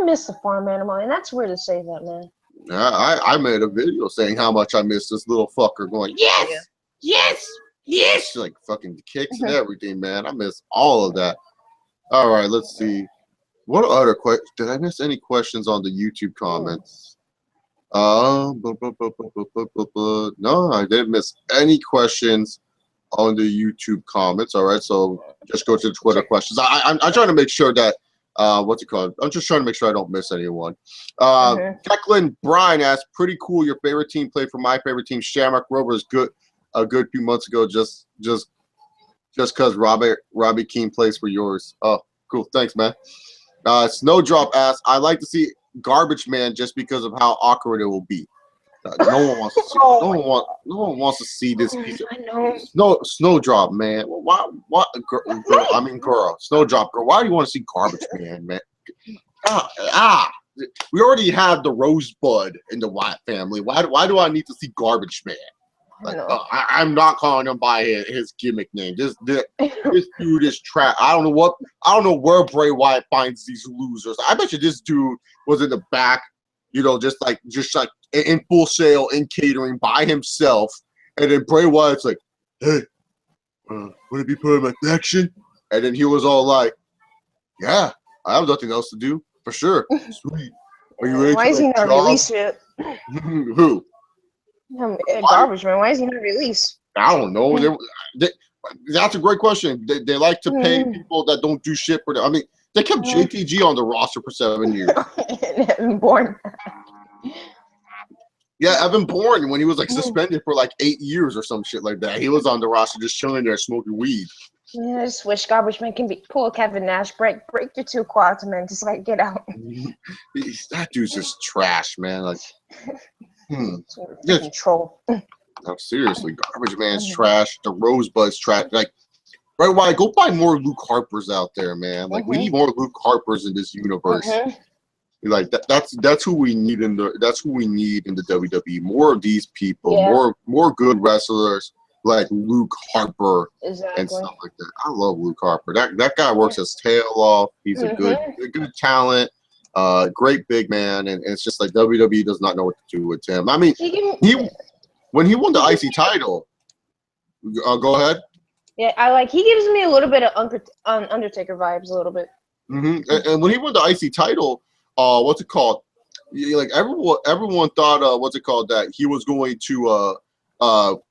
miss the farm animal, and that's weird to say that, man. I made a video saying how much I miss this little fucker going, yes, yes, yes, like fucking kicks and everything, man. I miss all of that. All right, let's see. What other questions? Did I miss any questions on the YouTube comments? No, I didn't miss any questions on the YouTube comments. All right, so just go to the Twitter questions. I'm trying to make sure that what's it called? I'm just trying to make sure I don't miss anyone. Declan Bryan asked, "Pretty cool. Your favorite team played for my favorite team. Shamrock Rovers good a good few months ago. Just because Robbie Keane plays for yours. Oh, cool. Thanks, man." Snowdrop asks, "I'd like to see Garbage Man just because of how awkward it will be." No one wants to see. No one wants to see this piece of. I know. Snowdrop, man. Why? What? Girl, I mean, girl. Snowdrop, girl. Why do you want to see Garbage Man, man? We already have the Rosebud in the Wyatt family. Why do I need to see Garbage Man? Like, I'm not calling him by his gimmick name. This dude is trash. I don't know where Bray Wyatt finds these losers. I bet you this dude was in the back, just like in full sale in catering by himself, and then Bray Wyatt's like, "Hey, want to be part of my faction?" And then he was all like, "Yeah, I have nothing else to do for sure. Sweet. Are you ready?" Why is he not released yet? Who? Garbage Man. Why is he not released? I don't know. That's a great question. They like to pay people that don't do shit for them. I mean, they kept JTG on the roster for 7 years. Evan Bourne. Yeah, Evan Bourne, when he was like suspended for like 8 years or some shit like that, he was on the roster just chilling there smoking weed. Yeah, I just wish Garbage Man can pull Kevin Nash, break your 2 quads, man, just like get out. That dude's just trash, man. Like, Control. No, seriously, Garbage Man's trash. The Rosebud's trash. Like, right? Why go find more Luke Harpers out there, man? Like, we need more Luke Harpers in this universe. Like that's who we need in the WWE. More of these people. More good wrestlers like Luke Harper and stuff like that. I love Luke Harper. That guy works his tail off. He's a good talent. Great big man, and it's just like WWE does not know what to do with him. I mean, when he won the IC title, go ahead. Yeah, he gives me a little bit of Undertaker vibes, a little bit. And when he won the IC title, what's it called? Like everyone thought, that he was going to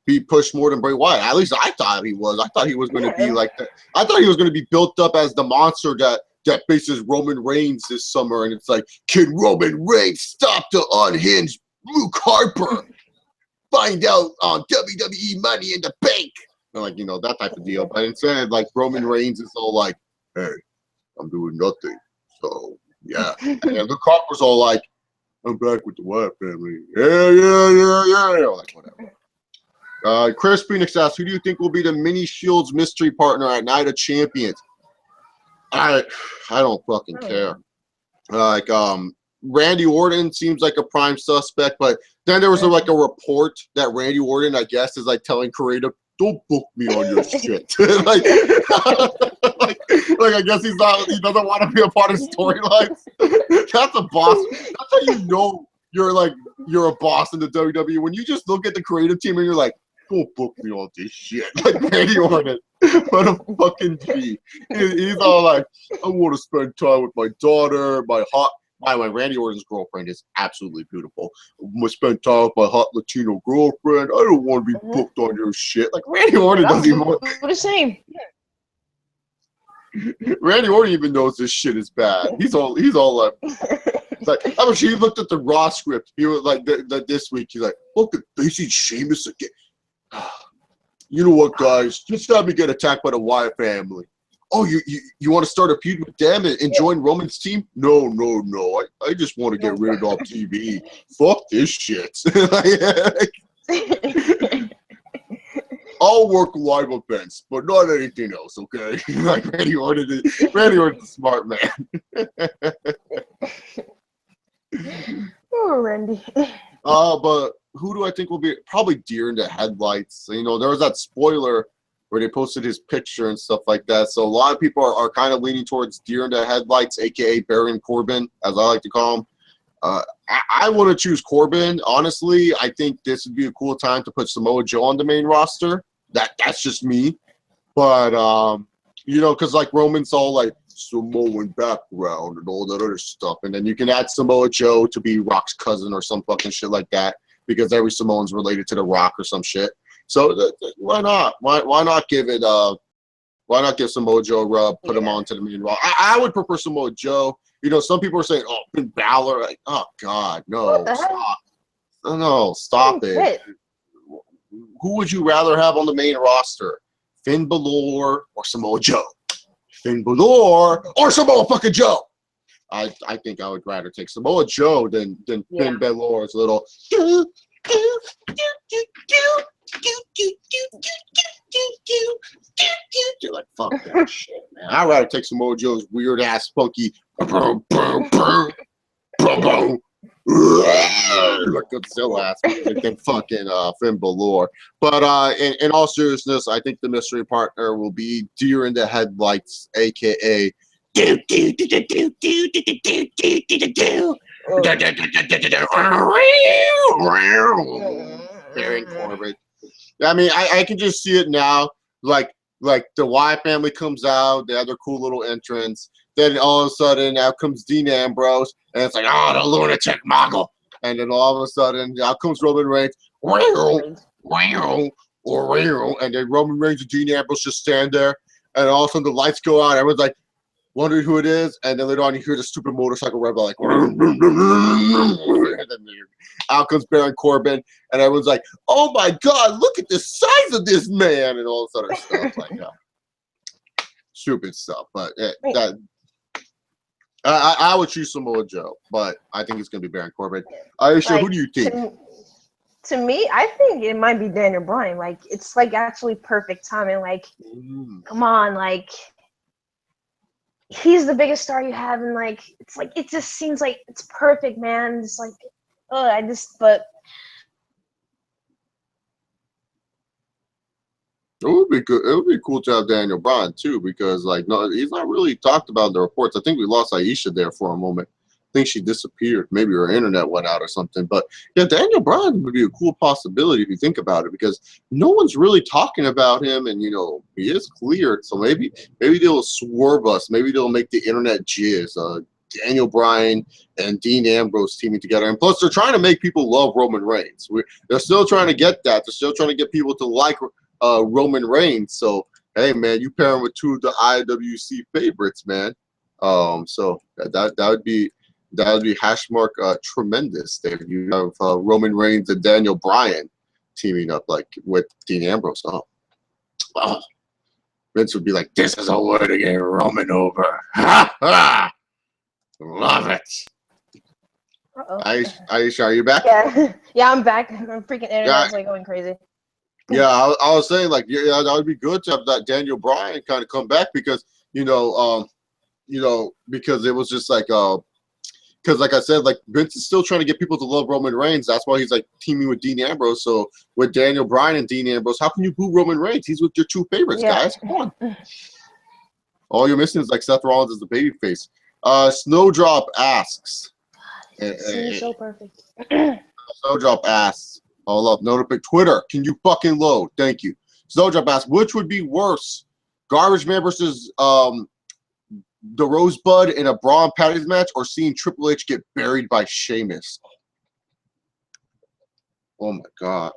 be pushed more than Bray Wyatt. At least I thought he was. I thought he was going to be like that. I thought he was going to be built up as the monster that faces Roman Reigns this summer, and it's like, can Roman Reigns stop the unhinged Luke Harper? Find out on WWE Money in the Bank. And like, that type of deal. But instead, like, Roman Reigns is all like, hey, I'm doing nothing. So, yeah. And Luke Harper's all like, I'm back with the Wyatt family. Yeah. Like, whatever. Chris Phoenix asks, who do you think will be the Mini Shields mystery partner at Night of Champions? I don't fucking care. Randy Orton seems like a prime suspect, but then there was a report that Randy Orton, I guess, is like telling Creative, don't book me on your shit. like I guess he doesn't want to be a part of storylines. That's a boss. That's how you know you're a boss in the WWE. When you just look at the creative team and you're like, don't book me on this shit. Like Randy Orton. What a fucking G. He's all like, I want to spend time with my daughter, by the way, Randy Orton's girlfriend is absolutely beautiful. I'm going to spend time with my hot Latino girlfriend. I don't want to be booked on your shit. Like, Randy Orton doesn't even want... What a shame. Randy Orton even knows this shit is bad. He's all like... I wish he looked at the Raw script. He was like, this week, he's like, look at facing Sheamus again. You know what, guys? Just have me get attacked by the Wyatt family. Oh, you want to start a feud with them and join Roman's team? No. I just want to get rid off TV. Fuck this shit. I'll work live events, but not anything else, okay? Like Randy Orton's a smart man. Oh, Randy. But who do I think will be? Probably Deer in the Headlights. There was that spoiler where they posted his picture and stuff like that. So a lot of people are kind of leaning towards deer in the headlights, aka Baron Corbin, as I like to call him. I want to choose Corbin. Honestly, I think this would be a cool time to put Samoa Joe on the main roster. That's just me. But you know, because like Roman's all like Samoan background and all that other stuff, and then you can add Samoa Joe to be Rock's cousin or some fucking shit like that, because every Samoan's related to the Rock or some shit. So why not? Why not give it? Why not give Samoa Joe a rub? Put him onto the main roster. I would prefer Samoa Joe. You know, some people are saying, "Oh, Finn Balor." Like, oh God, no, stop! No, stop it. Who would you rather have on the main roster? Finn Balor or Samoa Joe? Finn Balor or Samoa fucking Joe? I think I would rather take Samoa Joe than Finn Balor's little. Like, fuck that shit, man. I'd rather take Samoa Joe's weird ass funky like Godzilla ass than fucking Finn Balor. But in all seriousness, I think the mystery partner will be Deer in the Headlights, aka Baron Corbin. I mean, I can just see it now. Like the Wyatt family comes out, they have their cool little entrance. Then all of a sudden, out comes Dean Ambrose, and it's like, oh, the lunatic mogul. And then all of a sudden, out comes Roman Reigns. And then Roman Reigns and Dean Ambrose just stand there, and all of a sudden the lights go out. Everyone's like, wondering who it is, and then later on you hear the stupid motorcycle rev like, and then out comes Baron Corbin, and everyone's like, "Oh my God, look at the size of this man!" and all this other stuff like stupid stuff. But I would choose Samoa Joe, but I think it's gonna be Baron Corbin. Aisha, like, who do you think? To me, I think it might be Daniel Bryan. Like, it's like actually perfect timing. Like, come on, like. He's the biggest star you have, and like it just seems like it's perfect, man. It's like, but it would be good. It would be cool to have Daniel Bryan too, because like no, he's not really talked about in the reports. I think we lost Aisha there for a moment. I think she disappeared. Maybe her internet went out or something. But yeah, Daniel Bryan would be a cool possibility if you think about it, because no one's really talking about him, and you know he is cleared. So maybe they'll swerve us. Maybe they'll make the internet jizz. Daniel Bryan and Dean Ambrose teaming together, and plus they're trying to make people love Roman Reigns. They're still trying to get that. They're still trying to get people to like Roman Reigns. So hey, man, you pair him with two of the IWC favorites, man. So that would be. That would be # tremendous. There you have Roman Reigns and Daniel Bryan teaming up like with Dean Ambrose. Oh, Vince would be like, "This is a way to get Roman over." Ha ha! Love it. Aisha, are you back? Yeah, I'm back. I'm freaking internet's like going crazy. Yeah, I was saying like, yeah, that would be good to have that Daniel Bryan kind of come back, because because it was just like because like I said, like Vince is still trying to get people to love Roman Reigns. That's why he's like teaming with Dean Ambrose. So with Daniel Bryan and Dean Ambrose, how can you boo Roman Reigns? He's with your two favorites, guys. Come on. All you're missing is like Seth Rollins as the babyface. Snowdrop asks. Seems so perfect. Snowdrop asks. Hold up. Notific Twitter. Can you fucking load? Thank you. Snowdrop asks, which would be worse? Garbage Man versus the Rosebud in a Braun Patties match, or seeing Triple H get buried by Sheamus? Oh my God.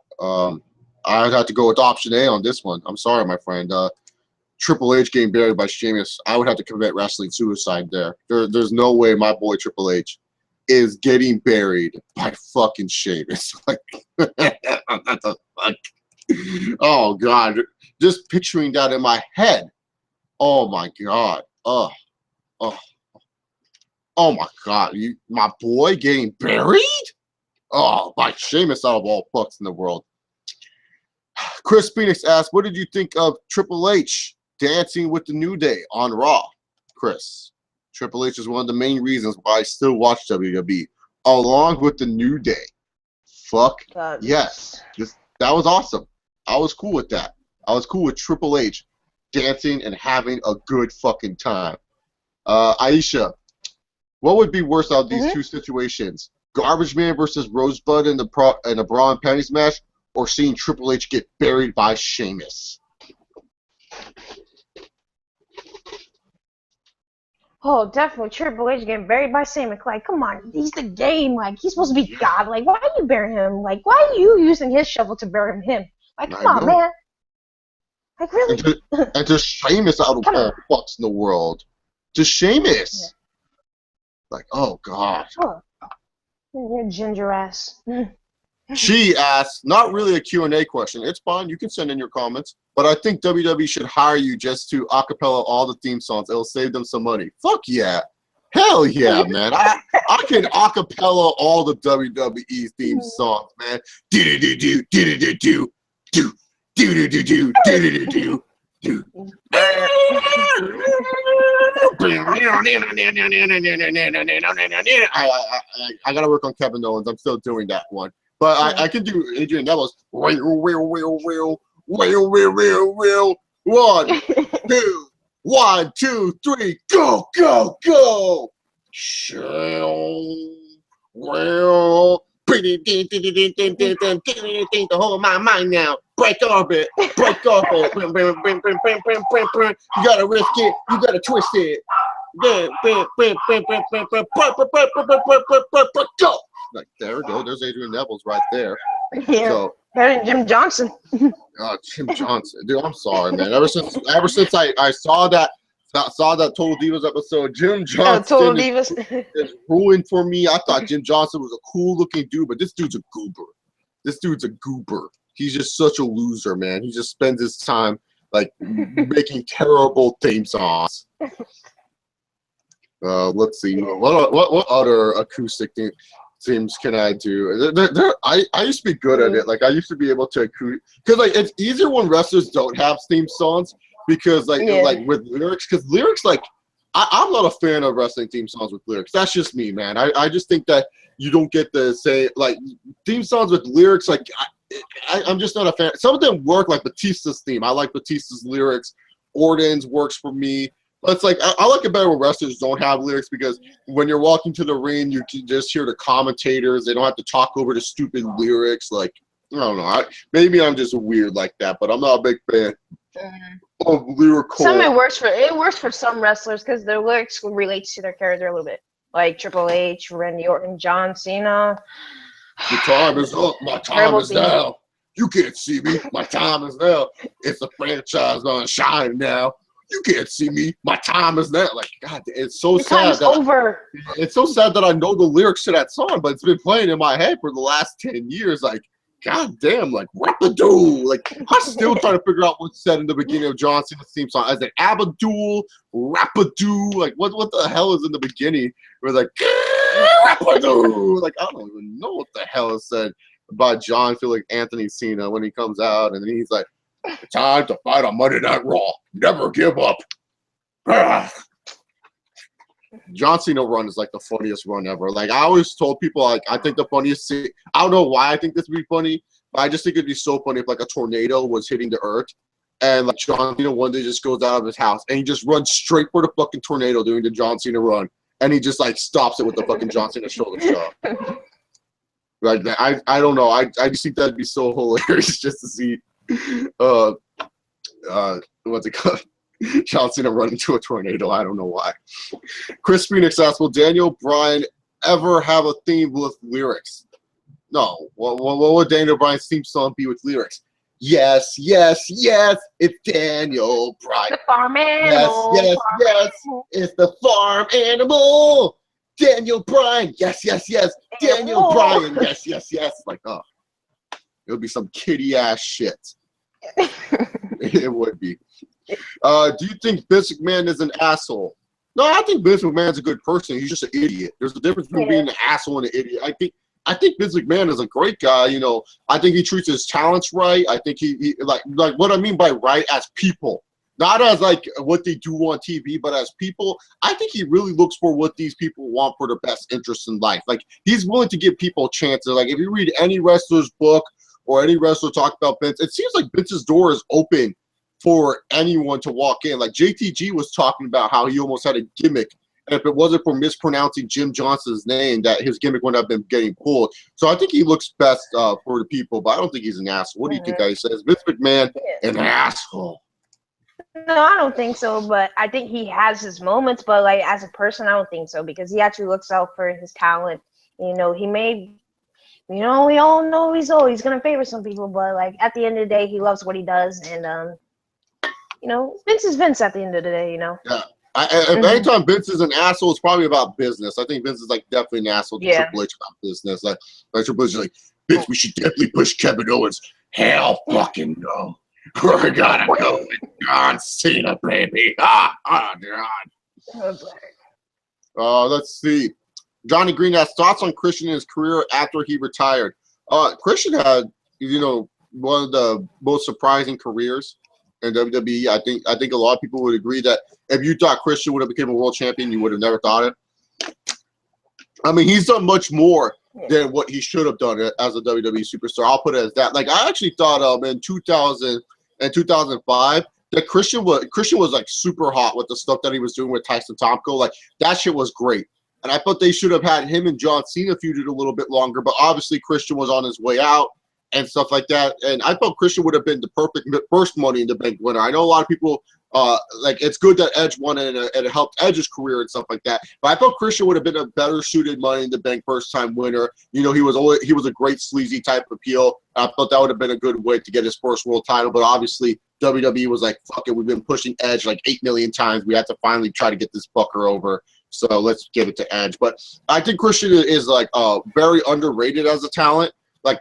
I'd have to go with option A on this one. I'm sorry, my friend. Triple H getting buried by Sheamus. I would have to commit wrestling suicide there. There's no way my boy Triple H is getting buried by fucking Sheamus. Like, what the fuck? Oh God. Just picturing that in my head. Oh my God. Oh my God! My boy getting buried? Oh, by Sheamus out of all fucks in the world. Chris Phoenix asked, "What did you think of Triple H dancing with the New Day on Raw?" Chris, Triple H is one of the main reasons why I still watch WWE, along with the New Day. Fuck yes, that was awesome. I was cool with that. I was cool with Triple H dancing and having a good fucking time. Aisha, what would be worse out of these two situations? Garbage Man versus Rosebud in the bra and panties match, or seeing Triple H get buried by Sheamus? Oh, definitely Triple H getting buried by Sheamus. Like, come on, he's the game. Like, he's supposed to be God. Like, why are you burying him? Like, why are you using his shovel to bury him? Like, come on, man. Like, really? And to Sheamus out of all fucks in the world. To Sheamus. Yeah. Like, oh, God. Oh. Your ginger ass. She asked, not really a Q&A question. It's fine. You can send in your comments. But I think WWE should hire you just to acapella all the theme songs. It'll save them some money. Fuck yeah. Hell yeah, man. I can acapella all the WWE theme songs, man. Do-do-do-do, do-do-do-do, do, do-do-do-do, do-do-do-do, do. I gotta work on Kevin Owens. I'm still doing that one. But I can do Adrian Neville's. 1, 2, 1, 2, 3, go, go, go. Hold my mind now. Break orbit. Break orbit. You gotta risk it. You gotta twist it. Go. Like, there we go. There's Adrian Neville's right there. Yeah. So, better than Jim Johnson. Jim Johnson, dude. I'm sorry, man. Ever since I saw that Total Divas episode, Jim Johnson is ruined for me. I thought Jim Johnson was a cool looking dude, but this dude's a goober. He's just such a loser, man. He just spends his time like making terrible theme songs. Let's see. What other acoustic themes can I do? I used to be good at it. Like, I used to be able to, because like it's easier when wrestlers don't have theme songs, because like with lyrics, because lyrics, like I'm not a fan of wrestling theme songs with lyrics. That's just me, man. I just think that you don't get to say like theme songs with lyrics. Like I'm just not a fan. Some of them work, like Batista's theme. I like Batista's lyrics. Orton's works for me. But it's like I like it better when wrestlers don't have lyrics, because when you're walking to the ring, you can just hear the commentators. They don't have to talk over the stupid lyrics. Like, I don't know. Maybe I'm just weird like that, but I'm not a big fan of lyrical. It works for some wrestlers because their lyrics relate to their character a little bit, like Triple H, Randy Orton, John Cena. The time is up. My time is now. You can't see me. My time is now. It's a franchise gonna shine now. You can't see me. My time is now. Like, God, it's so sad. It's so sad that I know the lyrics to that song, but it's been playing in my head for the last 10 years. Like, God damn, like, Rapadoo. Like, I'm still trying to figure out what's said in the beginning of John Cena's theme song. Is it Abadoo, Rapadoo? Like, what the hell is in the beginning? We're like, Rapadoo. Like, I don't even know what the hell is said about John feeling Anthony Cena when he comes out, and then he's like, time to fight on Monday Night Raw. Never give up. John Cena run is like the funniest run ever. Like, I always told people, like, I think the funniest scene, I don't know why I think this would be funny, but I just think it'd be so funny if like a tornado was hitting the earth, and like John Cena one day just goes out of his house and he just runs straight for the fucking tornado doing the John Cena run, and he just like stops it with the fucking John Cena shoulder shot. Like, I don't know. I just think that'd be so hilarious just to see what's it called? John Cena run into a tornado. I don't know why. Chris Phoenix asked, will Daniel Bryan ever have a theme with lyrics? No. What would Daniel Bryan's theme song be with lyrics? Yes, yes, yes, it's Daniel Bryan. The farm animal. Yes, it's the farm animal. Daniel Bryan. Yes, yes, yes. Daniel Bryan. Yes, yes, yes. Like, oh, it would be some kiddie ass shit. It would be. Do you think Vince McMahon is an asshole? No, I think Vince McMahon's a good person. He's just an idiot. There's a difference between being an asshole and an idiot. I think Vince McMahon is a great guy. You know, I think he treats his talents right. I think he like what I mean by right, as people, not as like what they do on TV, but as people. I think he really looks for what these people want for their best interests in life. Like, he's willing to give people chances. Like, if you read any wrestler's book or any wrestler talk about Vince, it seems like Vince's door is open for anyone to walk in. Like JTG was talking about how he almost had a gimmick, and if it wasn't for mispronouncing Jim Johnson's name, that his gimmick wouldn't have been getting pulled. So I think he looks best for the people, but I don't think he's an asshole. What do you think, guys? Says Vince McMahon, an asshole? No, I don't think so, but I think he has his moments, but like as a person, I don't think so, because he actually looks out for his talent. You know, we all know he's always gonna favor some people, but like at the end of the day, he loves what he does, and Vince is Vince at the end of the day, Yeah. If anytime Vince is an asshole, it's probably about business. I think Vince is like definitely an asshole to Triple H about business. Like Triple H is like, Vince, we should definitely push Kevin Owens. Hell fucking no. We're gonna go with John Cena, baby. John. Let's see. Johnny Green has thoughts on Christian in his career after he retired. Christian had, one of the most surprising careers in WWE. I think a lot of people would agree that if you thought Christian would have become a world champion, you would have never thought it. I mean, he's done much more than what he should have done as a WWE superstar. I'll put it as that. Like, I actually thought in 2000 and 2005 that Christian was like super hot with the stuff that he was doing with Tyson Tomko. Like, that shit was great. And I thought they should have had him and John Cena feuded a little bit longer, but obviously Christian was on his way out and stuff like that. And I thought Christian would have been the perfect first Money in the Bank winner. I know a lot of people like it's good that Edge won it and it helped Edge's career and stuff like that. But I thought Christian would have been a better suited Money in the Bank first time winner. He was a great sleazy type of heel. I thought that would have been a good way to get his first world title. But obviously WWE was like, fuck it, we've been pushing Edge like 8 million times. We have to finally try to get this fucker over. So let's give it to Edge. But I think Christian is like very underrated as a talent. Like,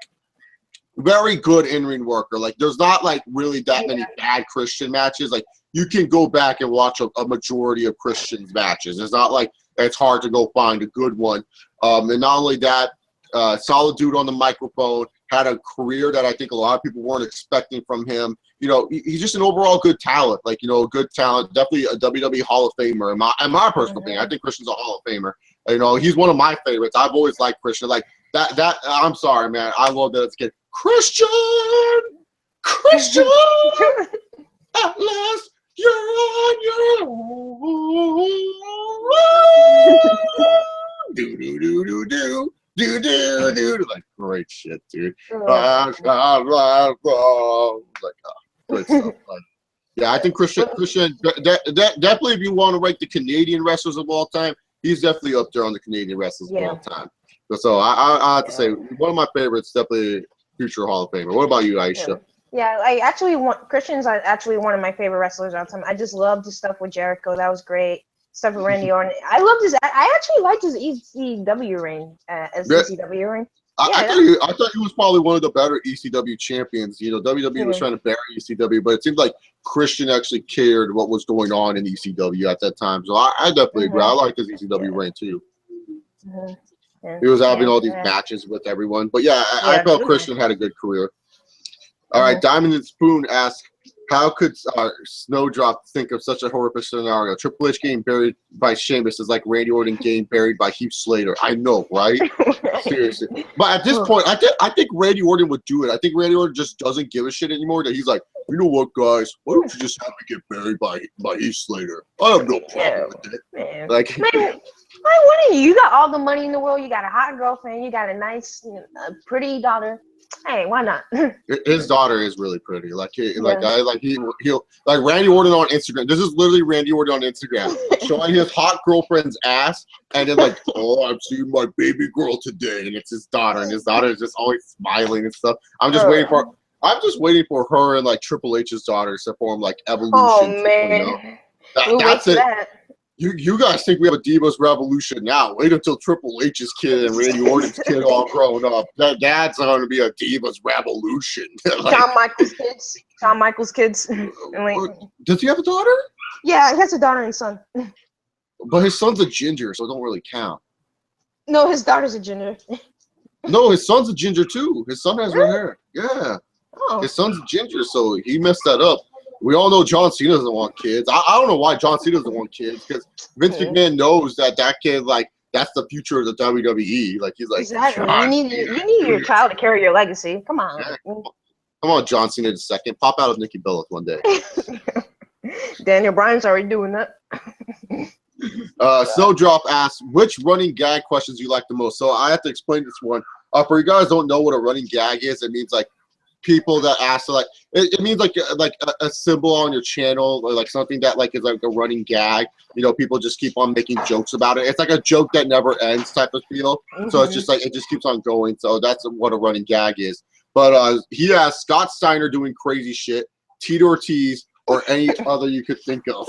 very good in-ring worker. Like, there's not like really that many bad Christian matches. Like, you can go back and watch a majority of Christian's matches. It's not like it's hard to go find a good one. And not only that, solid dude on the microphone, had a career that I think a lot of people weren't expecting from him. He's just an overall good talent. Like, a good talent, definitely a WWE Hall of Famer. In my personal opinion, I think Christian's a Hall of Famer. He's one of my favorites. I've always liked Christian. Like, that I'm sorry, man. I love that it's a kid. Christian! At last, you're on your own. Do. Like, great shit, dude. Like, great stuff. Yeah, I think Christian definitely, if you want to rank the Canadian wrestlers of all time, he's definitely up there on the Canadian wrestlers of all time. So I have to say, one of my favorites, definitely future Hall of Famer. What about you, Aisha? Yeah, Christian's actually one of my favorite wrestlers all time. I just loved his stuff with Jericho. That was great. Stuff with Randy Orton. I actually liked his ECW reign ECW reign. I thought he was probably one of the better ECW champions. WWE was trying to bury ECW, but it seemed like Christian actually cared what was going on in ECW at that time. So I definitely agree. I liked his ECW reign too. He was having all these matches with everyone. But yeah, I felt Christian had a good career. All right, Diamond and Spoon asks, how could Snowdrop think of such a horrific scenario? Triple H getting buried by Sheamus is like Randy Orton getting buried by Heath Slater. I know, right? Seriously. But at this point, I think Randy Orton would do it. I think Randy Orton just doesn't give a shit anymore. That he's like, you know what, guys? Why don't you just have me get buried by Heath Slater? I have no problem with it. Man. Like, why wouldn't you? You got all the money in the world. You got a hot girlfriend. You got a nice, pretty daughter. Hey, why not? His daughter is really pretty. Like he'll like Randy Orton on Instagram. This is literally Randy Orton on Instagram showing his hot girlfriend's ass, and then like, oh, I'm seeing my baby girl today, and it's his daughter, and his daughter is just always smiling and stuff. I'm just waiting for her and like Triple H's daughters to form like Evolution. Oh man, that's it. You guys think we have a Divas Revolution now? Wait until Triple H's kid and Randy Orton's kid all grown up. That's going to be a Divas Revolution. Like, Shawn Michaels' kids. Does he have a daughter? Yeah, he has a daughter and son. But his son's a ginger, so it don't really count. No, his daughter's a ginger. No, his son's a ginger too. His son has red hair. Yeah. Oh. His son's a ginger, so he messed that up. We all know John Cena doesn't want kids. I don't know why John Cena doesn't want kids, because Vince McMahon knows that kid, like, that's the future of the WWE. Like he's like, exactly. You need your child to carry your legacy. Come on. Yeah. Come on, John Cena the second. Pop out of Nikki Bella one day. Daniel Bryan's already doing that. Drop asks, which running gag questions you like the most? So I have to explain this one. For you guys who don't know what a running gag is, it means like people that ask, like it means like a symbol on your channel, or like something that like is like a running gag. You know, people just keep on making jokes about it. It's like a joke that never ends type of feel. So it's just like it just keeps on going. So that's what a running gag is. But he asked Scott Steiner doing crazy shit, Tito Ortiz, or any other you could think of.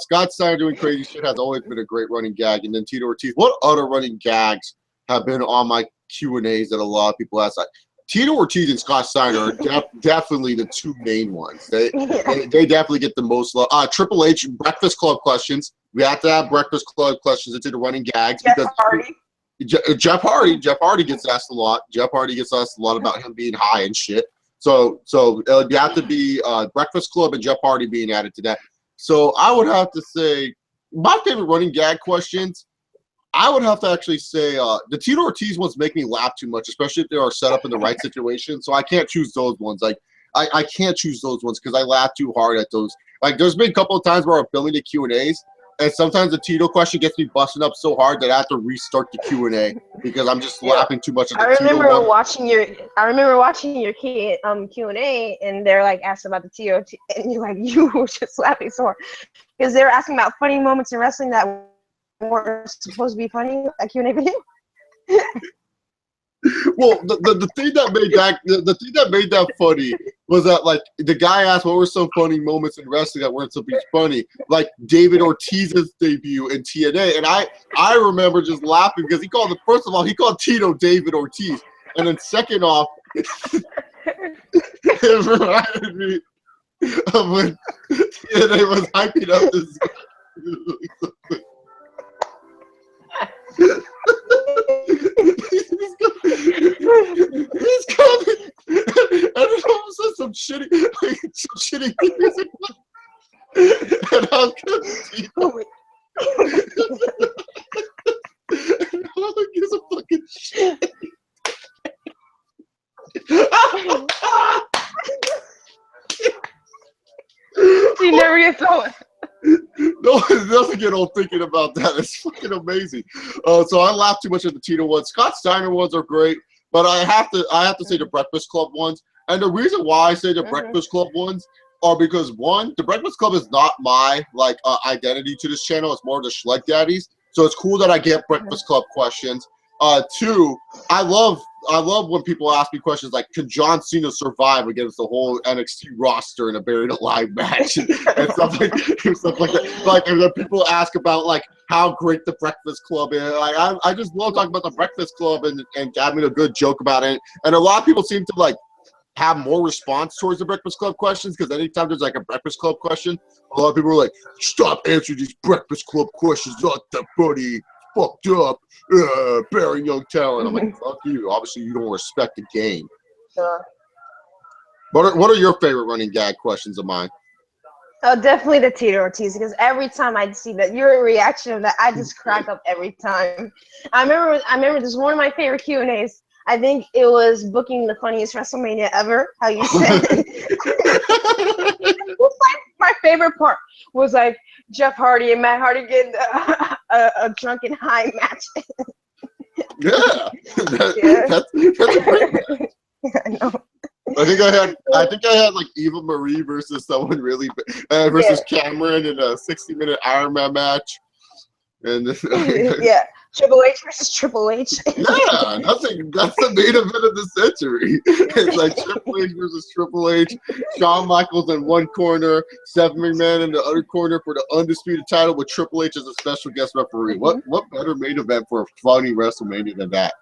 Scott Steiner doing crazy shit has always been a great running gag. And then Tito Ortiz. What other running gags have been on my Q&As that a lot of people ask? Like, Tito Ortiz and Scott Steiner are definitely the two main ones. They definitely get the most love. Triple H Breakfast Club questions. We have to have Breakfast Club questions into the running gags because Jeff Hardy gets asked a lot. Jeff Hardy gets asked a lot about him being high and shit. So you have to be Breakfast Club and Jeff Hardy being added to that. So I would have to say my favorite running gag questions. I would have to actually say the Tito Ortiz ones make me laugh too much, especially if they are set up in the right situation. So I can't choose those ones. Like I can't choose those ones because I laugh too hard at those. Like there's been a couple of times where I'm filming the Q&As, and sometimes the Tito question gets me busting up so hard that I have to restart the Q&A because I'm just laughing too much at the Tito one. I remember watching your Q&A, and they're like asking about the Tito, and you're like, you were just laughing so hard because they were asking about funny moments in wrestling that weren't supposed to be funny. A Q&A video. Well, the thing that made that funny was that like the guy asked what were some funny moments in wrestling that weren't supposed to be funny, like David Ortiz's debut in TNA, and I remember just laughing because he called Tito David Ortiz, and then second off, it reminded me of when TNA was hyping up this. He's coming, and it almost said some shitty music, and I was gonna and all I gives a fucking shit. You never get thrown. No, it doesn't get old thinking about that. It's fucking amazing. So I laugh too much at the Tito ones. Scott Steiner ones are great, but I have to say the Breakfast Club ones. And the reason why I say the Breakfast Club ones are because one, the Breakfast Club is not my identity to this channel. It's more the Schleg Daddies. So it's cool that I get Breakfast Club questions. Two, I love when people ask me questions like, can John Cena survive against the whole NXT roster in a Buried Alive match and stuff like that. Like, and then people ask about like how great the Breakfast Club is. Like, I just love talking about the Breakfast Club and having a good joke about it. And a lot of people seem to like have more response towards the Breakfast Club questions because anytime there's like a Breakfast Club question, a lot of people are like, stop answering these Breakfast Club questions, not that funny. Fucked up, burying young talent. I'm like, fuck you. Obviously, you don't respect the game. Sure. What are your favorite running gag questions of mine? Oh, definitely the Tito Ortiz, because every time I see that, your reaction of that, I just crack up every time. I remember this one of my favorite Q&As. I think it was booking the funniest WrestleMania ever. How you said it. It's like my favorite part was like Jeff Hardy and Matt Hardy getting a drunken high match. Yeah, that's a great match. I know. I think I had like Eva Marie versus someone really versus Cameron in a 60-minute Iron Man match, and yeah, Triple H versus Triple H. Yeah, that's the main event of the century. It's like Triple H versus Triple H, Shawn Michaels in one corner, Seth McMahon in the other corner for the undisputed title with Triple H as a special guest referee. What better main event for a funny WrestleMania than that?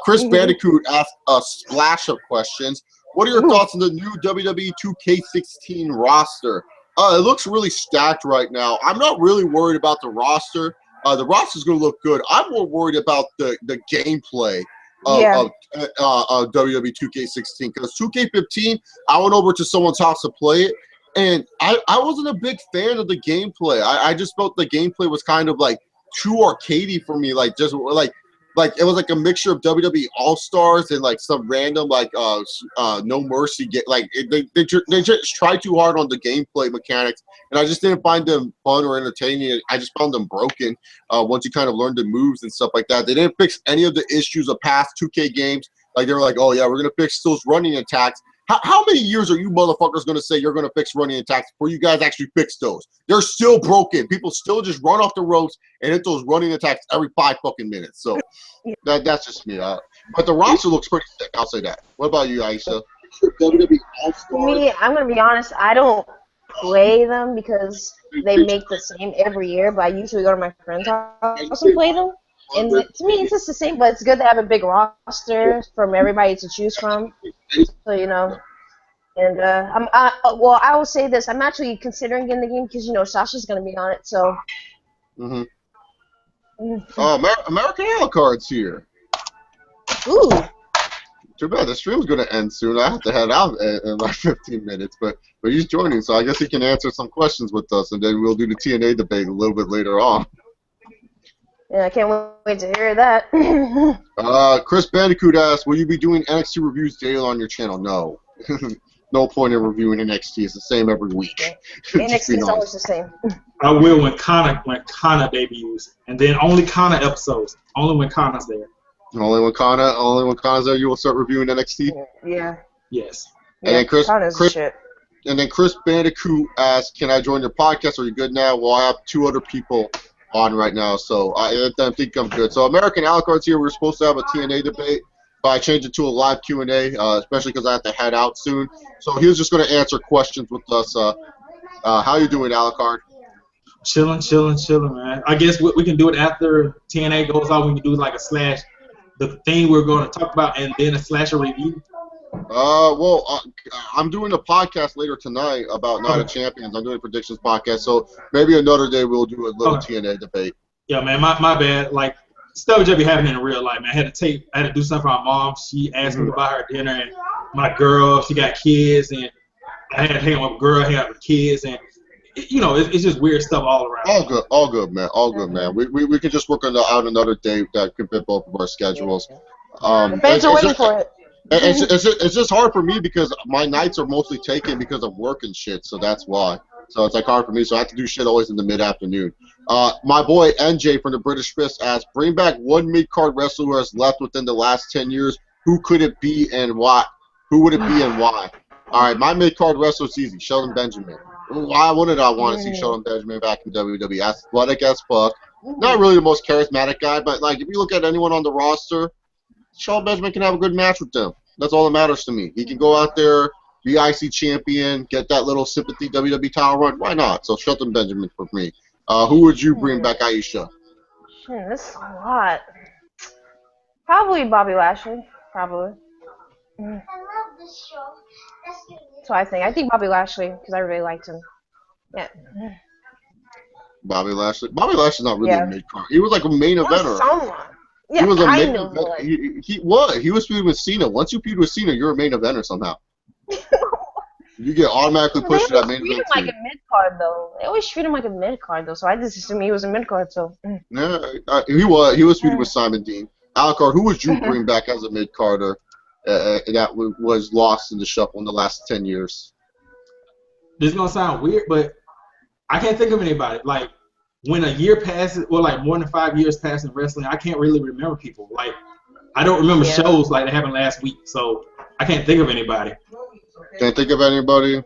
Chris Bandicoot asked a splash of questions. What are your thoughts on the new WWE 2K16 roster? It looks really stacked right now. I'm not really worried about the roster. The roster's going to look good. I'm more worried about the gameplay of WWE 2K16 because 2K15, I went over to someone's house to play it, and I wasn't a big fan of the gameplay. I just felt the gameplay was kind of like too arcadey for me. Like just like it was like a mixture of WWE All Stars and like some random like No Mercy get like they just try too hard on the gameplay mechanics, and I just didn't find them fun or entertaining. I just found them broken once you kind of learned the moves and stuff like that. They didn't fix any of the issues of past 2K games. Like they were like, oh yeah, we're gonna fix those running attacks. How many years are you motherfuckers going to say you're going to fix running attacks before you guys actually fix those? They're still broken. People still just run off the ropes and hit those running attacks every 5 fucking minutes. So that's just me. But the roster looks pretty sick. I'll say that. What about you, Aisha? For me, I'm going to be honest. I don't play them because they make the same every year, but I usually go to my friend's house and play them. And to me, it's just the same, but it's good to have a big roster from everybody to choose from. So, you know, and I will say this. I'm actually considering getting the game because, you know, Sasha's going to be on it, so. American Alucard's here. Ooh. Too bad the stream's going to end soon. I have to head out in like 15 minutes, but he's joining, so I guess he can answer some questions with us, and then we'll do the TNA debate a little bit later on. Yeah, I can't wait to hear that. Chris Bandicoot asks, will you be doing NXT reviews daily on your channel? No. No point in reviewing NXT. It's the same every week. NXT is always the same. I will when Kana debuts, and then only Kana episodes. Only when Kana's there. Only when Kana's there, you will start reviewing NXT? Yeah. Yes. And then Chris shit. And then Chris Bandicoot asks, can I join your podcast? Are you good now? Well, I have 2 other people on right now, so I think I'm good. So American Alucard's here. We're supposed to have a TNA debate, but I changed it to a live Q&A, especially because I have to head out soon. So he was just going to answer questions with us. How you doing, Alucard? Chilling, man. I guess we can do it after TNA goes off. We can do like a slash, the thing we're going to talk about, and then a slasher review. I'm doing a podcast later tonight about Night of Champions. I'm doing a predictions podcast, so maybe another day we'll do a little TNA debate. Yeah, man, my bad. Like, stuff just be happening in real life, man. I had to do something for my mom. She asked me to buy her dinner, and my girl, she got kids, and I had to hang out with a girl, hang out with kids, and it's just weird stuff all around. All good, man. We can just work out another day that can fit both of our schedules. Thanks for waiting for it. It's just hard for me because my nights are mostly taken because of work and shit, so that's why. So it's like hard for me, so I have to do shit always in the mid-afternoon. My boy NJ from the British Fist asks, bring back one mid-card wrestler who has left within the last 10 years. Who could it be and why? Who would it be and why? All right, my mid-card wrestler is easy, Shelton Benjamin. Why wouldn't I want to see Shelton Benjamin back in WWE? Athletic as fuck. Not really the most charismatic guy, but like if you look at anyone on the roster, Shelton Benjamin can have a good match with them. That's all that matters to me. He can go out there, be IC champion, get that little sympathy WWE title run. Why not? So Shelton Benjamin for me. Who would you bring back, Aisha? This is a lot. Probably Bobby Lashley. Probably. I love this show. That's what I think. I think Bobby Lashley because I really liked him. Yeah. Bobby Lashley. Bobby Lashley's not really a mid-card. He was like a main eventer. Yeah, he was a main event. He was. He was feuding with Cena. Once you feud with Cena, you're a main eventer somehow. You get automatically pushed to that main event. They always treat him like a mid-card, though. They always treat him like a mid-card, though. So I just assumed he was a mid-card, so. Yeah, he was. He was feuding with Simon Dean. Alucard, who would you bring back as a mid-carder that was lost in the shuffle in the last 10 years? This is going to sound weird, but I can't think of anybody. Like, when a year passes, or like more than 5 years pass in wrestling, I can't really remember people. Like, I don't remember shows like that happened last week, so I can't think of anybody. Can't think of anybody.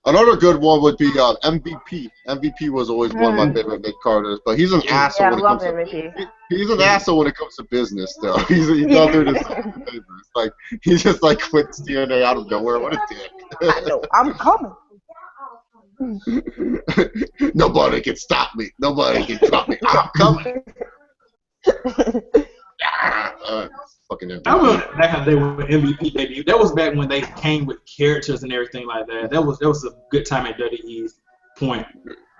Another good one would be MVP. MVP was always one of my favorite mid-carders, but he's an asshole when it comes to he's an asshole when it comes to business, though. He's not there to save business. Like he just like quits TNA out of nowhere. What a dick! I know. I'm coming. Nobody can stop me. Nobody can stop me. I'm coming. Fucking MVP. I remember back in the day when MVP debuted. That was back when they came with characters and everything like that. That was a good time at WWE's point.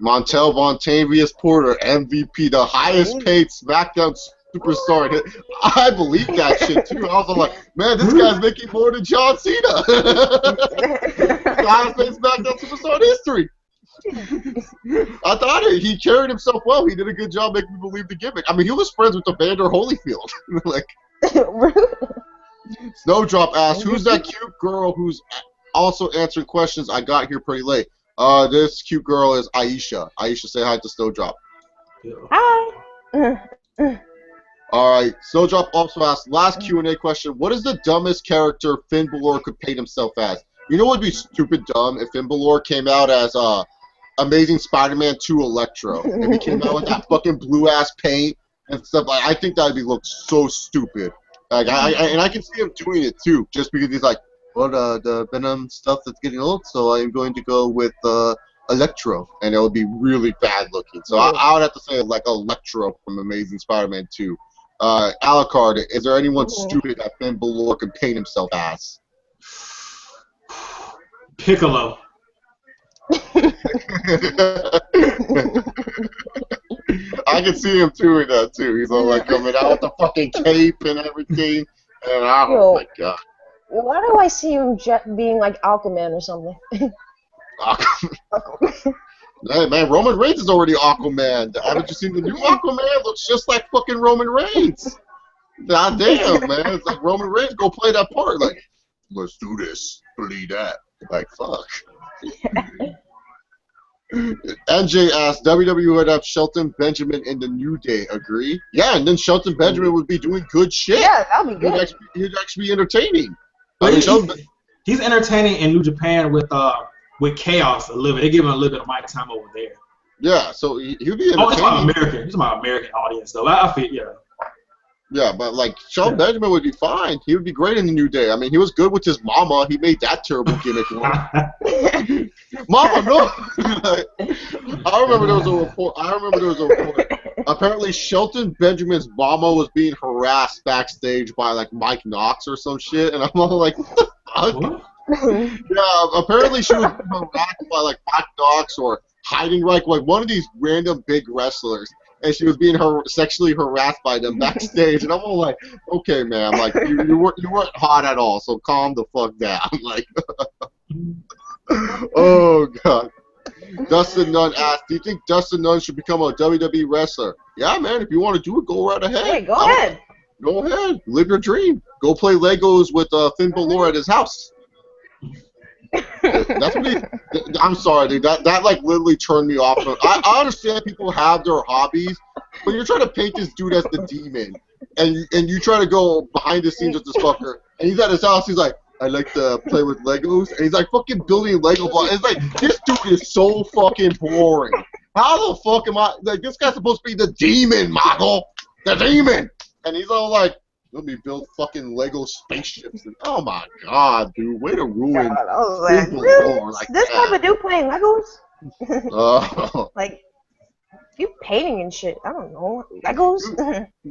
Montel Vontavious Porter, MVP, the highest paid SmackDown superstar. I believe that shit too. I was like, man, this guy's making more than John Cena. The highest paid SmackDown superstar in history. I thought he carried himself well. He did a good job making me believe the gimmick. I mean, he was friends with Evander Holyfield. Like, Snowdrop asked, "Who's that cute girl who's also answering questions? I got here pretty late." This cute girl is Aisha. Aisha, say hi to Snowdrop. Hi. All right. Snowdrop also asked, last Q&A question, what is the dumbest character Finn Balor could paint himself as? You know what would be stupid dumb if Finn Balor came out as Amazing Spider-Man 2 Electro. If he came out with that fucking blue-ass paint and stuff, like, I think that would be look so stupid. Like, I can see him doing it, too, just because he's like, well, the Venom stuff that's getting old, so I'm going to go with Electro, and it would be really bad looking. So I would have to say, like, Electro from Amazing Spider-Man 2. Alucard, is there anyone stupid that Finn Balor could paint himself as? Piccolo. I can see him doing that too. He's all like coming out with the fucking cape and everything. And oh my god. Why do I see him being like Aquaman or something? Hey man, Roman Reigns is already Aquaman. Haven't you seen the new Aquaman? Looks just like fucking Roman Reigns. God damn, man. It's like Roman Reigns go play that part. Like, let's do this. Believe that. Like, fuck. NJ asked, WWE would have Shelton Benjamin in the New Day. Agree? Yeah, and then Shelton Benjamin would be doing good shit. Yeah, that would be good. He'd actually be entertaining. But he's entertaining in New Japan with Chaos a little bit. They give him a little bit of mic time over there. Yeah, so he'd be entertaining. Oh, it's my American. It's my American audience, though. I feel, yeah. Yeah, but like Shelton Benjamin would be fine. He would be great in the New Day. I mean, he was good with his mama. He made that terrible gimmick work. Mama, no. I remember there was a report. Apparently, Shelton Benjamin's mama was being harassed backstage by like Mike Knox or some shit, and I'm all like, what the fuck? What? Yeah, apparently she was being harassed by like Mike Knox or hiding like one of these random big wrestlers. And she was being sexually harassed by them backstage, and I'm all like, "Okay, man, like you weren't hot at all, so calm the fuck down." Like, oh god. Dustin Nunn asked, "Do you think Dustin Nunn should become a WWE wrestler?" Yeah, man, if you want to do it, go right ahead. Hey, go ahead. Go ahead, live your dream. Go play Legos with Finn Balor at his house. That's what I'm sorry, dude. That like literally turned me off. I understand people have their hobbies, but you're trying to paint this dude as the demon, and you try to go behind the scenes with this fucker, and he's at his house. He's like, I like to play with Legos, and he's like fucking building Lego blocks. It's like this dude is so fucking boring. How the fuck am I? Like this guy's supposed to be the demon, Michael, the demon, and he's all like, let me build fucking Lego spaceships. And, oh my god, dude, way to ruin really? Like this type of dude playing Legos? Like, you painting and shit. I don't know. Legos?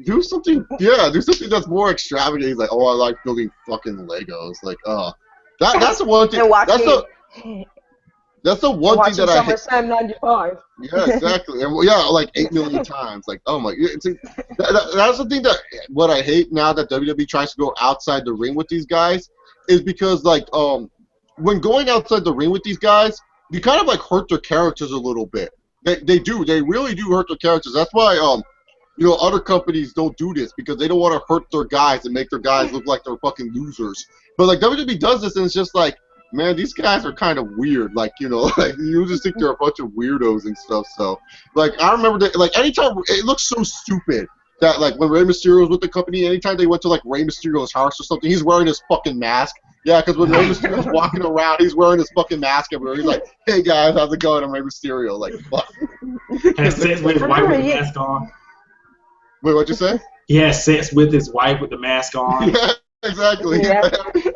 Do something, yeah, do something that's more extravagant. He's like, oh, I like building fucking Legos. Like, that's the one thing. That's the one thing that I hate. SummerSlam '95. Yeah, exactly. And yeah, like 8 million times. Like, oh my, that's the thing that what I hate now that WWE tries to go outside the ring with these guys is because like when going outside the ring with these guys, you kind of like hurt their characters a little bit. They really do hurt their characters. That's why you know, other companies don't do this because they don't want to hurt their guys and make their guys look like they're fucking losers. But like WWE does this and it's just like, man, these guys are kind of weird. Like, you know, like you just think they're a bunch of weirdos and stuff. So, like, I remember that, like, anytime it looks so stupid that, like, when Rey Mysterio was with the company, anytime they went to like Rey Mysterio's house or something, he's wearing his fucking mask. Yeah, because when Rey Mysterio's walking around, he's wearing his fucking mask everywhere. He's like, "Hey guys, how's it going? I'm Rey Mysterio." Like, fuck. Has sex with his wife with the mask on. Wait, what'd you say? He has sex with his wife with the mask on. Yeah. Exactly. Yeah.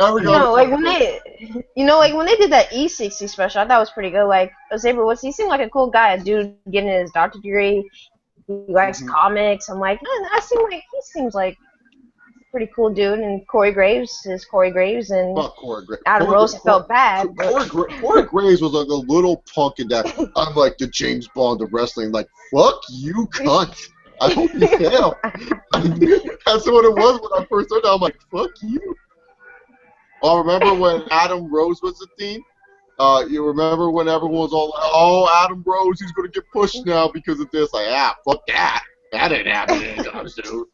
Like when they did that E60 special, I thought it was pretty good. Like Saber he seemed like a cool guy, a dude getting his doctorate degree. He likes comics. I'm like, man, he seems like a pretty cool dude. And Corey Graves, and Adam Rose felt bad. Corey Graves was like a little punk in that I'm like the James Bond of wrestling. Like, fuck you, cunt. I hope you fail. That's what it was when I first heard that. I'm like, fuck you. Oh, remember when Adam Rose was the theme? You remember when everyone was all like, "Oh, Adam Rose, he's gonna get pushed now because of this." Like, fuck that. That didn't happen anytime soon.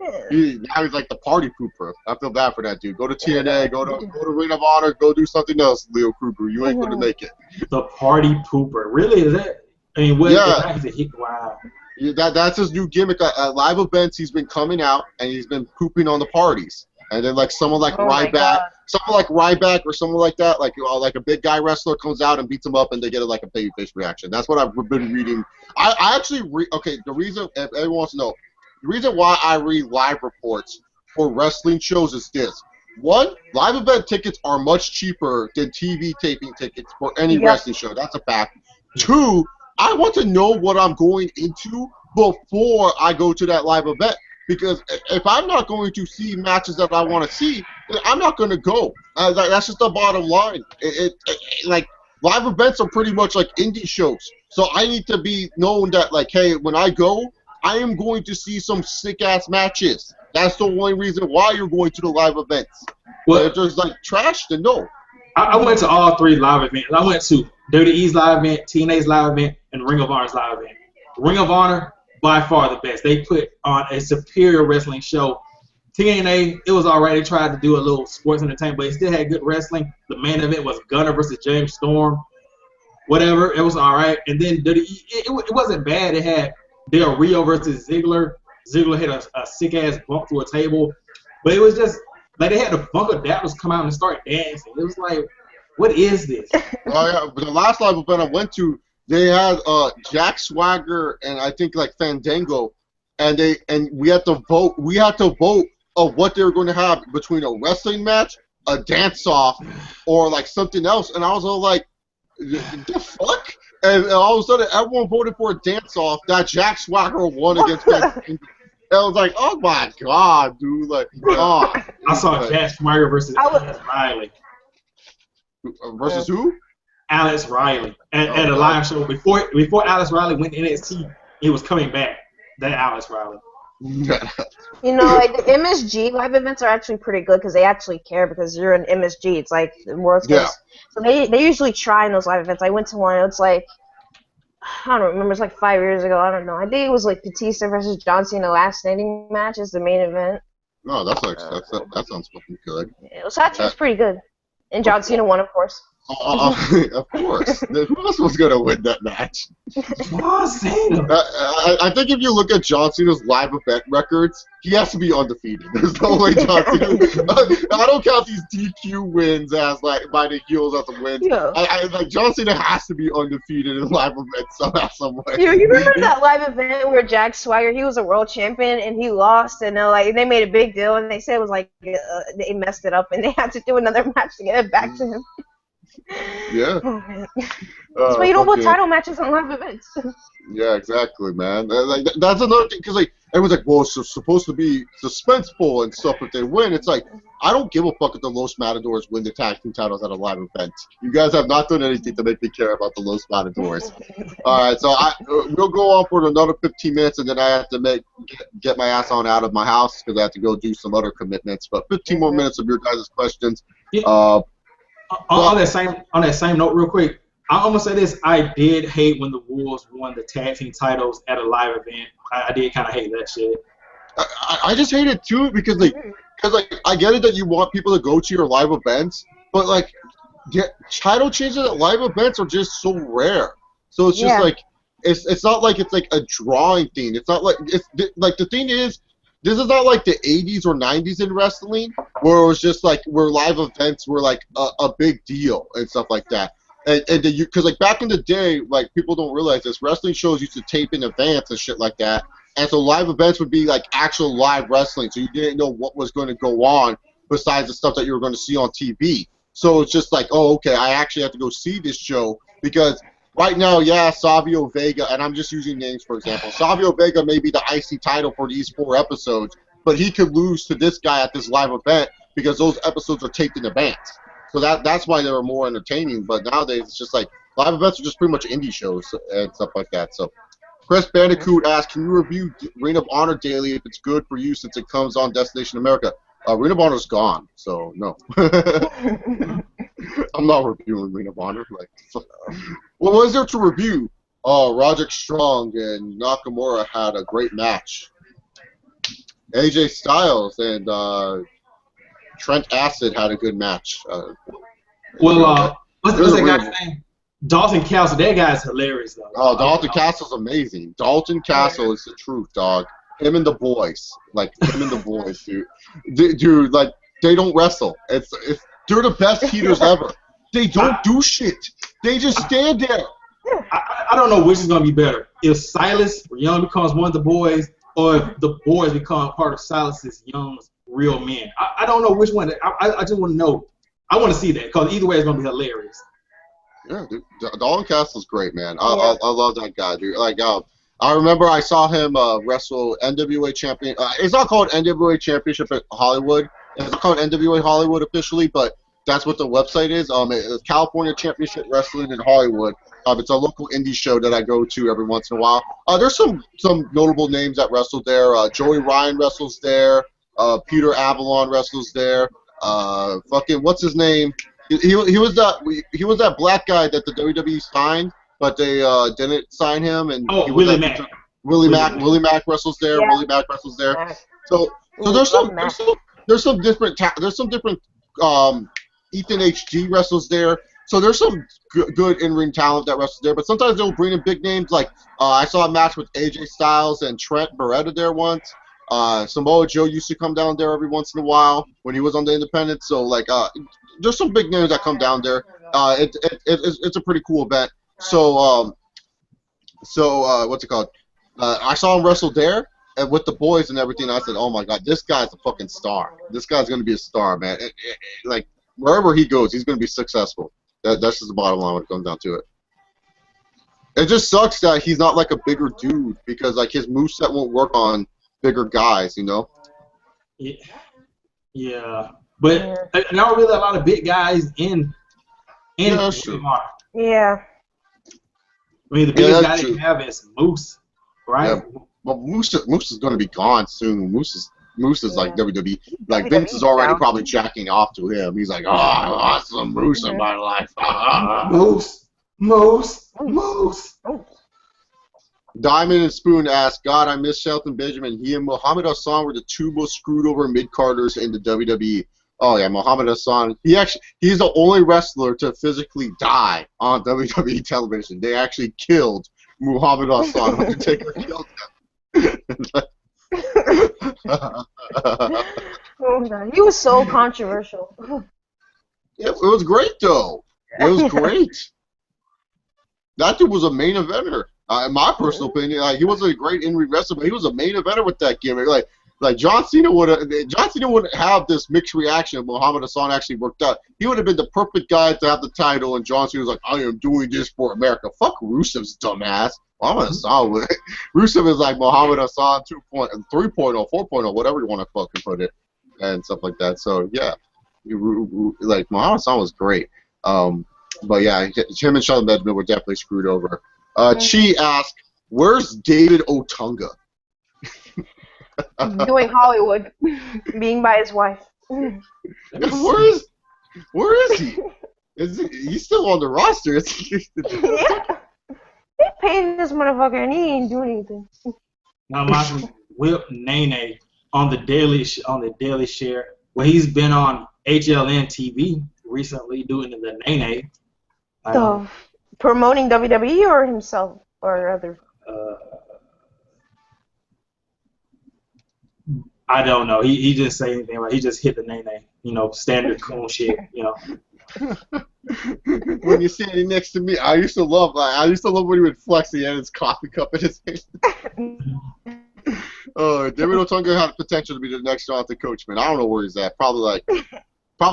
Now he's like the party pooper. I feel bad for that dude. Go to TNA, go to Ring of Honor, go do something else, Leo Kruger. You ain't gonna make it. The party pooper. Really? Is that? I mean, what? Yeah. Wow. Yeah, that's his new gimmick. At live events, he's been coming out and he's been pooping on the parties. And then like someone like Ryback or someone like that, like a big guy wrestler comes out and beats him up, and they get like a babyface reaction. That's what I've been reading. I actually the reason, if everyone wants to know, the reason why I read live reports for wrestling shows is this: one, live event tickets are much cheaper than TV taping tickets for any wrestling show. That's a fact. Two, I want to know what I'm going into before I go to that live event. Because if I'm not going to see matches that I want to see, then I'm not going to go. That's just the bottom line. Like, live events are pretty much like indie shows. So I need to be known that, like, hey, when I go, I am going to see some sick-ass matches. That's the only reason why you're going to the live events. Well, if there's, like, trash, then no. I went to all 3 live events. I went to WWE's live event, TNA's live event, and Ring of Honor's live event. Ring of Honor, by far the best. They put on a superior wrestling show. TNA, it was already tried to do a little sports entertainment, but it still had good wrestling. The main event was Gunner versus James Storm. Whatever, it was all right. And then it wasn't bad. It had Del Rio versus Ziggler. Ziggler hit a sick-ass bump through a table. But it was just, like, they had the Funko Dappers come out and start dancing. It was like, what is this? But the last live event I went to, they had Jack Swagger and I think like Fandango, and we had to vote. We had to vote of what they were going to have between a wrestling match, a dance-off, or like something else. And I was all like, the fuck? And all of a sudden, everyone voted for a dance-off that Jack Swagger won against Fandango. And I was like, oh my god, dude! Like, oh. I saw Jack Swagger versus Alex Riley. Versus who? Alex Riley at a live show before Alex Riley went to NXT. He was coming back. That Alex Riley. You know, like the MSG live events are actually pretty good because they actually care because you're an MSG. It's like the world's best. So they usually try in those live events. I went to one. It's like I don't remember. It's like 5 years ago. I don't know. I think it was like Batista versus John Cena last standing match is the main event. No, that sounds fucking good. It was actually pretty good. And John Cena won, of course. Of course. Who else was going to win that match? John Cena. I think if you look at John Cena's live event records, he has to be undefeated. There's no way John Cena. I don't count these DQ wins as like by the heels as a win. Yeah. Like John Cena has to be undefeated in live events somehow, some way. You remember that live event where Jack Swagger, he was a world champion and he lost, and they made a big deal and they said it was like they messed it up and they had to do another match to get it back to him. Yeah. That's why you don't put title matches on live events. Yeah, exactly, man. Like that's another thing because like everyone's like, well, it's supposed to be suspenseful and stuff if they win. It's like I don't give a fuck if the Los Matadors win the tag team titles at a live event. You guys have not done anything to make me care about the Los Matadors. All right, so we'll go on for another 15 minutes, and then I have to get my ass on out of my house because I have to go do some other commitments. But 15 more minutes of your guys' questions. On that same note, real quick, I'm gonna say this: I did hate when the Wolves won the tag team titles at a live event. I did kind of hate that shit. I just hate it too because I get it that you want people to go to your live events, but like title changes at live events are just so rare. So it's just like it's not like it's like a drawing thing. It's not like like the thing is. This is not like the 80s or 90s in wrestling, where it was just like where live events were like a big deal and stuff like that. And because like back in the day, like people don't realize this, wrestling shows used to tape in advance and shit like that. And so live events would be like actual live wrestling, so you didn't know what was going to go on besides the stuff that you were going to see on TV. So it's just like, oh, okay, I actually have to go see this show because. Right now, Savio Vega, and I'm just using names for example. Savio Vega may be the IC title for these 4 episodes, but he could lose to this guy at this live event because those episodes are taped in advance. So that's why they were more entertaining. But nowadays, it's just like live events are just pretty much indie shows and stuff like that. So Chris Bandicoot asked, can you review Ring of Honor daily if it's good for you since it comes on Destination America? Ring of Honor's gone, so no. I'm not reviewing Ring of Honor. Like, what was there to review? Oh, Roderick Strong and Nakamura had a great match. AJ Styles and Trent Acid had a good match. What's that guy's name? Dalton Castle. That guy's hilarious, though. Oh, Dalton Castle's amazing. Dalton Castle is the truth, dog. Him and the boys. Like, him and the boys, dude. Dude, like, they don't wrestle. They're the best heaters ever. They don't do shit. They just stand there. I don't know which is going to be better. If Silas Young becomes one of the boys, or if the boys become part of Silas's Young's real men. I don't know which one. I just want to know. I want to see that, because either way it's going to be hilarious. Yeah, dude. Dalton Castle's great, man. I love that guy, dude. Like, I remember I saw him wrestle NWA champion. It's not called NWA Championship at Hollywood. It's called NWA Hollywood officially, but that's what the website is. It's California Championship Wrestling in Hollywood. It's a local indie show that I go to every once in a while. There's some notable names that wrestled there. Joey Ryan wrestles there. Peter Avalon wrestles there. Fucking what's his name? He was that black guy that the WWE signed, but they didn't sign him. And Willie Mack. Willie Mack wrestles there. Yeah. Willie Mack wrestles there. So there's some different Ethan HG wrestles there. So there's some good in-ring talent that wrestles there, but sometimes they'll bring in big names. Like I saw a match with AJ Styles and Trent Beretta there once. Samoa Joe used to come down there every once in a while when he was on the Independent. So like, there's some big names that come down there. It's a pretty cool event. So what's it called? I saw him wrestle there and with the boys and everything. I said, oh my God, this guy's a fucking star. This guy's gonna be a star, man. Like wherever he goes, he's gonna be successful. That's just the bottom line when it comes down to it. It just sucks that he's not like a bigger dude because like his moveset won't work on bigger guys, you know? Yeah. But there aren't really a lot of big guys in that's true. Yeah. I mean, the biggest guy they have is Moose, right? Yeah. Well, Moose is going to be gone soon. Moose is like WWE. Like Vince is already probably jacking off to him. He's like, oh, I want some Moose in my life. Moose. Diamond and Spoon asked, God, I miss Shelton Benjamin. He and Muhammad Hassan were the two most screwed over mid-carders in the WWE. Oh yeah, Muhammad Hassan. He's the only wrestler to physically die on WWE television. They actually killed Muhammad Hassan. Undertaker killed him. Oh God, he was so controversial. It was great though. It was great. That dude was a main eventer. In my personal opinion, he wasn't a great in-ring wrestler, but he was a main eventer with that gimmick. Like John Cena wouldn't have this mixed reaction if Muhammad Hassan actually worked out. He would have been the perfect guy to have the title, and John Cena was like, I am doing this for America. Fuck Rusev's dumbass. Muhammad Hassan Rusev is like Muhammad Hassan 2.0, 3.0, 4.0, whatever you want to fucking put it, and stuff like that. So yeah, like Muhammad Hassan was great. But yeah, him and Shelton Benjamin were definitely screwed over. Chi asked, "Where's David Otunga?" Doing Hollywood, being by his wife. Where is he? He's still on the roster? Yeah. They paid this motherfucker and he ain't doing anything. Now, my Whip Nene on the Daily Share, where he's been on HLN TV recently doing the Nene. So, promoting WWE or himself or other? I don't know. He didn't say anything. Right? He just hit the Nene. Standard cool shit. When you're standing next to me, I used to love when he would flex. He had his coffee cup in his hand. David Otunga had potential to be the next Jonathan Coach, man. I don't know where he's at. Probably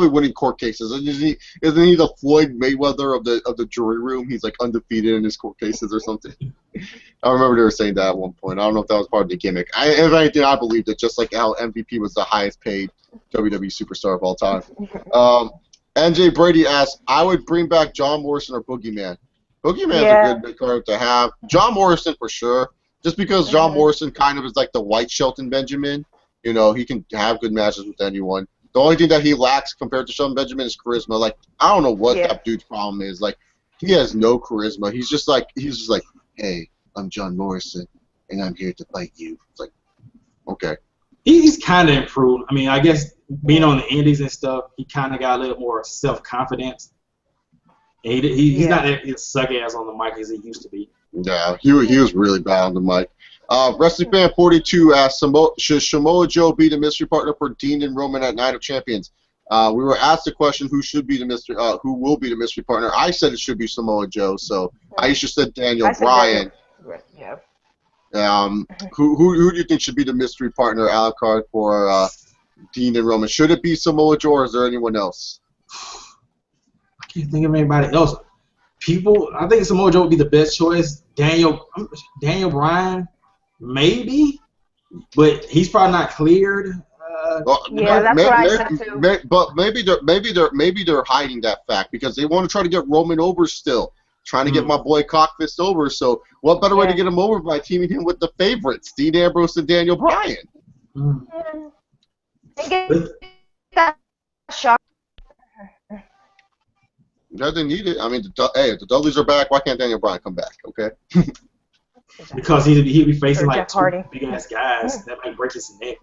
winning court cases. Isn't he the Floyd Mayweather of the jury room? He's like undefeated in his court cases or something. I remember they were saying that at one point. I don't know if that was part of the gimmick. If anything, I believed it, just like how MVP was the highest paid WWE superstar of all time. NJ Brady asked, I would bring back John Morrison or Boogeyman. Boogeyman's a good mid-card to have. John Morrison for sure. Just because John Morrison kind of is like the white Shelton Benjamin. He can have good matches with anyone. The only thing that he lacks compared to Shelton Benjamin is charisma. Like, I don't know what that dude's problem is. Like, he has no charisma. He's just like, hey, I'm John Morrison, and I'm here to fight you. It's like, okay. He's kind of improved. I mean, I guess being on the indies and stuff, he kind of got a little more self-confidence. And he's not that suck ass on the mic as he used to be. Yeah, he was really bad on the mic. Wrestling Fan 42 asked, should Samoa Joe be the mystery partner for Dean and Roman at Night of Champions? We were asked the question, who will be the mystery partner? I said it should be Samoa Joe. So Aisha said Daniel Bryan. Yeah. Who do you think should be the mystery partner, Alucard, for Dean and Roman? Should it be Samoa Joe, or is there anyone else? I can't think of anybody else. I think Samoa Joe would be the best choice. Daniel Bryan, maybe, but he's probably not cleared. That's what I said too. But maybe they're hiding that fact because they want to try to get Roman over still. Trying to get my boy Cockfist over, so what better way to get him over by teaming him with the favorites, Dean Ambrose and Daniel Bryan? That shot. Doesn't need it. I mean, if the Dudleys are back, why can't Daniel Bryan come back? Okay. Because he'd be facing like two big ass guys that might break his neck.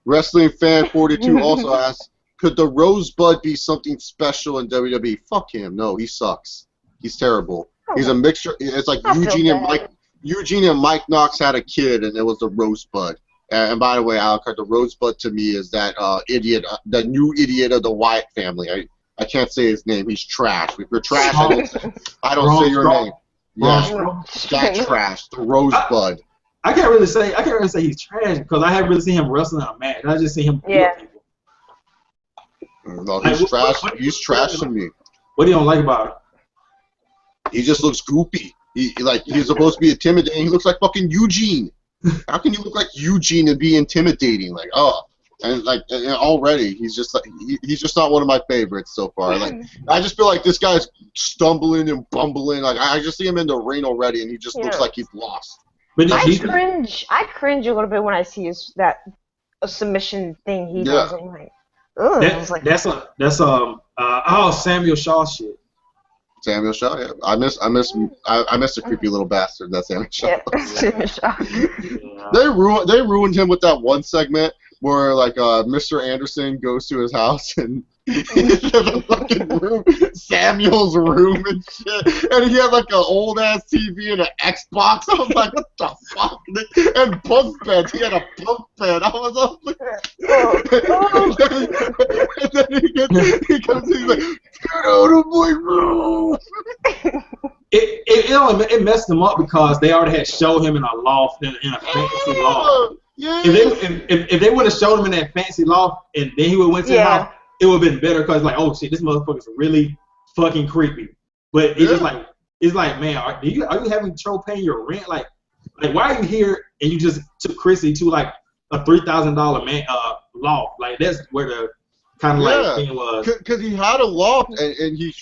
Wrestling Fan 42 also asked, could the Rosebud be something special in WWE? Fuck him. No, he sucks. He's terrible. He's a mixture. It's like Eugene and Mike Knox had a kid, and it was the Rosebud. And by the way, Alucard, the Rosebud to me is that idiot, the new idiot of the Wyatt family. I can't say his name. He's trash. If you're trash, I don't say your name. Yeah, that trash. The Rosebud. I can't really say he's trash because I haven't really seen him wrestling in a match. I just see him beat people. No, he's trash. He's trash to me. What do you don't like about him? He just looks goopy. He's supposed to be intimidating. He looks like fucking Eugene. How can you look like Eugene and be intimidating? Already he's just not one of my favorites so far. Like, I just feel like this guy's stumbling and bumbling. Like, I just see him in the ring already, and he just looks like he's lost. But I cringe a little bit when I see a submission thing he does. And I'm like, that's Samuel Shaw shit. Samuel Shaw, yeah. I miss the creepy little bastard. That's Samuel Shaw. Yeah, Samuel Shaw. They ruined him with that one segment where Mr. Anderson goes to his house and the fucking room, Samuel's room and shit, and he had like an old ass TV and an Xbox. I was like, what the fuck? And bunk beds. He had a bunk bed. I was like, and then he comes. He's like, get out of my room. It messed him up because they already had showed him in a loft in a fancy loft. Yeah. If they would have showed him in that fancy loft and then he would have went to the house, it would have been better because like, oh shit, this motherfucker's really fucking creepy. But it's just like, man, are you having trouble paying your rent? Like why are you here and you just took Chrissy to like a $3,000 loft? Like that's where the kind of like thing was. Because he had a loft and he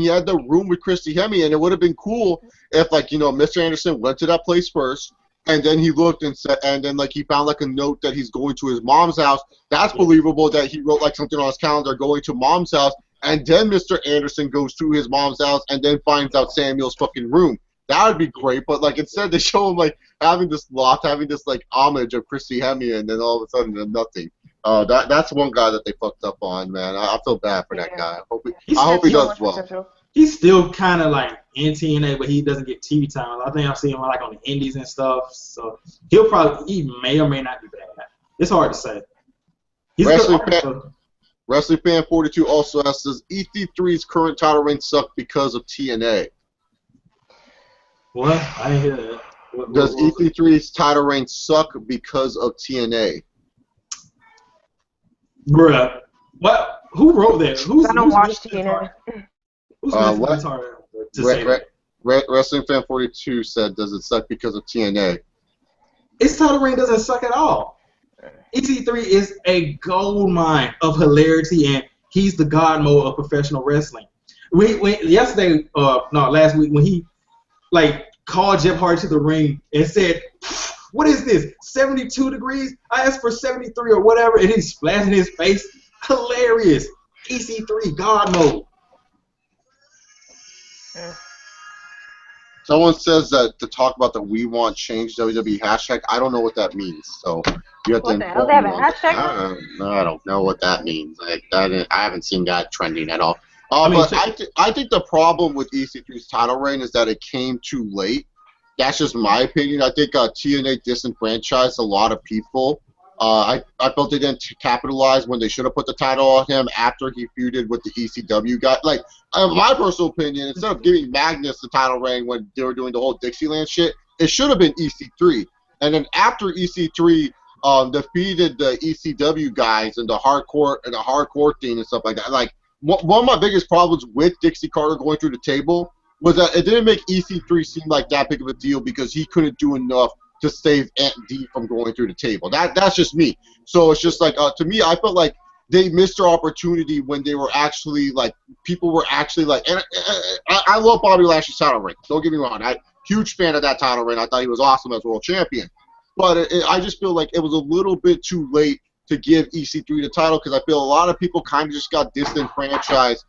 had the room with Christy Hemme, and it would have been cool if Mr. Anderson went to that place first. And then he looked and said, and then he found like a note that he's going to his mom's house. That's believable that he wrote like something on his calendar going to mom's house. And then Mr. Anderson goes to his mom's house and then finds out Samuel's fucking room. That would be great. But instead they show him having this loft, having this homage of Christy Hemme, and then all of a sudden nothing. That's one guy that they fucked up on, man. I feel bad for that guy. I hope he does well. He's still kind of in TNA, but he doesn't get TV time. I think I've seen him on the indies and stuff. So he may or may not be bad. It's hard to say. Wrestling Fan 42 also asks, does EC3's current title reign suck because of TNA? What? I didn't hear that. Does EC3's title reign suck because of TNA? Bruh. What? Who wrote that? I don't watch TNA. Wrestling Fan 42 said, does it suck because of TNA? Its title reign doesn't suck at all. EC3 is a gold mine of hilarity, and he's the god mode of professional wrestling. Last week, when he called Jeff Hardy to the ring and said, what is this? 72 degrees? I asked for 73 or whatever, and he's splashing his face. Hilarious. EC3 God mode. Someone says that to talk about the We Want Change WWE hashtag. I don't know what that means. So you have to. What the hell? They have a hashtag? I don't know what that means. I haven't seen that trending at all. mean, I think the problem with EC3's title reign is that it came too late. That's just my opinion. I think TNA disenfranchised a lot of people. I felt they didn't capitalize when they should have put the title on him after he feuded with the ECW guy. Like, my personal opinion, instead of giving Magnus the title reign when they were doing the whole Dixieland shit, it should have been EC3. And then after EC3 defeated the ECW guys and the hardcore thing and stuff like that, like, one of my biggest problems with Dixie Carter going through the table was that it didn't make EC3 seem like that big of a deal because he couldn't do enough to save Aunt D from going through the table. That's just me. So it's just like, to me, I felt like they missed their opportunity when they were actually, like, people were actually, like, and I love Bobby Lashley's title reign. Don't get me wrong. I'm a huge fan of that title reign. I thought he was awesome as world champion. But I just feel like it was a little bit too late to give EC3 the title because I feel a lot of people kind of just got disenfranchised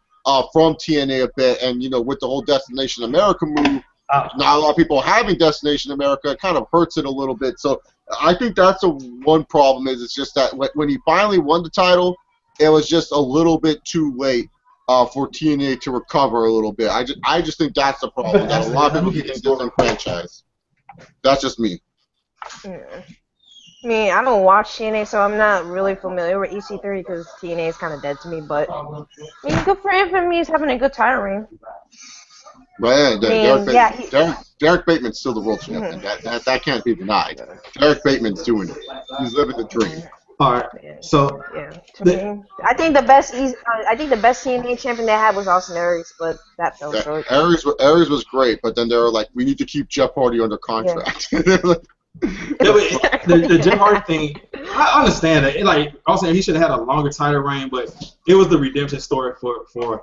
from TNA a bit. And, you know, with the whole Destination America move, not a lot of people having Destination America, it kind of hurts it a little bit. So I think that's one problem is it's just that when he finally won the title, it was just a little bit too late for TNA to recover a little bit. I just think that's the problem. That a lot of people get disenfranchised. That's just me. I mean, I don't watch TNA, so I'm not really familiar with EC3 because TNA is kind of dead to me. But I mean, good for him. For me, he's having a good title reign. But Derek Bateman's still the world champion. That can't be denied. Derek Bateman's doing it. He's living the dream. All right. So I think the best TNA champion they had was Austin Aries, but that fell short. Aries was great, but then they were like, we need to keep Jeff Hardy under contract. Yeah. The Jeff Hardy thing, I understand that. Like, also, he should have had a longer title reign, but it was the redemption story for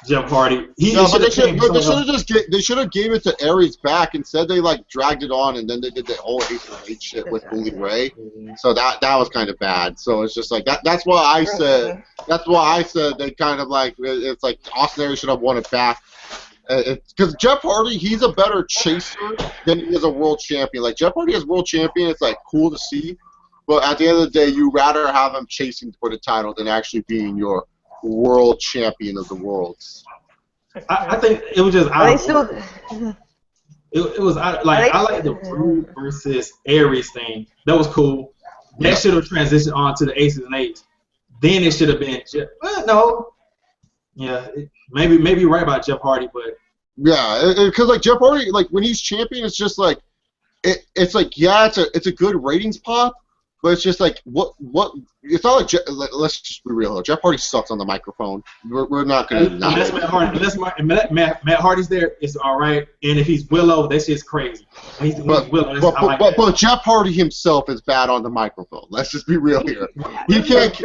Jeff Hardy. They should have gave it to Aries back. Instead, they like dragged it on, and then they did the whole H shit with Bully Ray. So that was kind of bad. So it's just like that. That's why I said. That's why I said they kind of like it's like Austin Aries should have won it back. Because Jeff Hardy, he's a better chaser than he is a world champion. Like, Jeff Hardy as world champion, it's, like, cool to see. But at the end of the day, you'd rather have him chasing for the title than actually being your world champion of the worlds. I think it was just it was I like the Rude versus Aries thing. That was cool. That should have transitioned on to the Aces and Eights. Then it should have been maybe you're right about Jeff Hardy, but because like Jeff Hardy, like when he's champion, it's just like it's like it's a good ratings pop, but it's just like what it's not like let's just be real. Jeff Hardy sucks on the microphone. We're not gonna. Unless Matt Hardy's there, it's all right. And if he's Willow, that shit's crazy. But Jeff Hardy himself is bad on the microphone. Let's just be real here. He can't.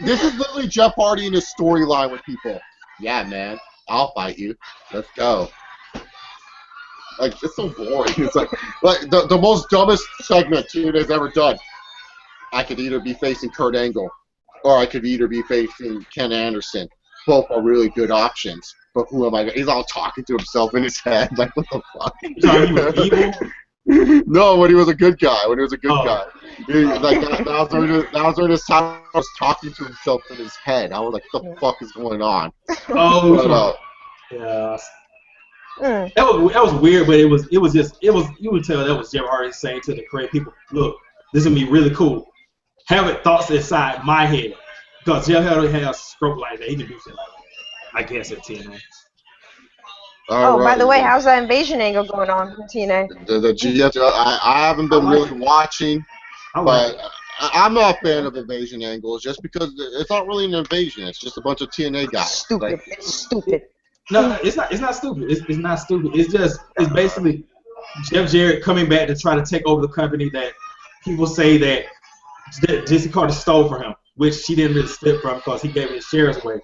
This is literally Jeff Hardy in his storyline with people. Yeah, man, I'll fight you. Let's go. Like, it's so boring. It's like the most dumbest segment TNA's ever done. I could either be facing Kurt Angle, or I could either be facing Ken Anderson. Both are really good options. But who am I? He's all talking to himself in his head. Like, what the fuck? So he was evil? No, when he was a good guy. When he was a good guy. That was during his time I was talking to himself in his head. I was like, what the fuck is going on? Yeah. That was weird, but it was you would tell that was Jeff Hardy saying to the crowd, people, look, this is gonna be really cool. Having thoughts inside my head. Because Jeff Hardy has a stroke like that. He can do shit like that. I guess at TNA. By the way, how's that invasion angle going on in TNA? The GF, I haven't been really watching, but I'm not a fan of invasion angles just because it's not really an invasion. It's just a bunch of TNA guys. Stupid. It's stupid. No, it's not stupid. It's not stupid. It's basically Jeff Jarrett coming back to try to take over the company that people say that Dixie Carter stole from him, which she didn't really steal from because he gave his shares away.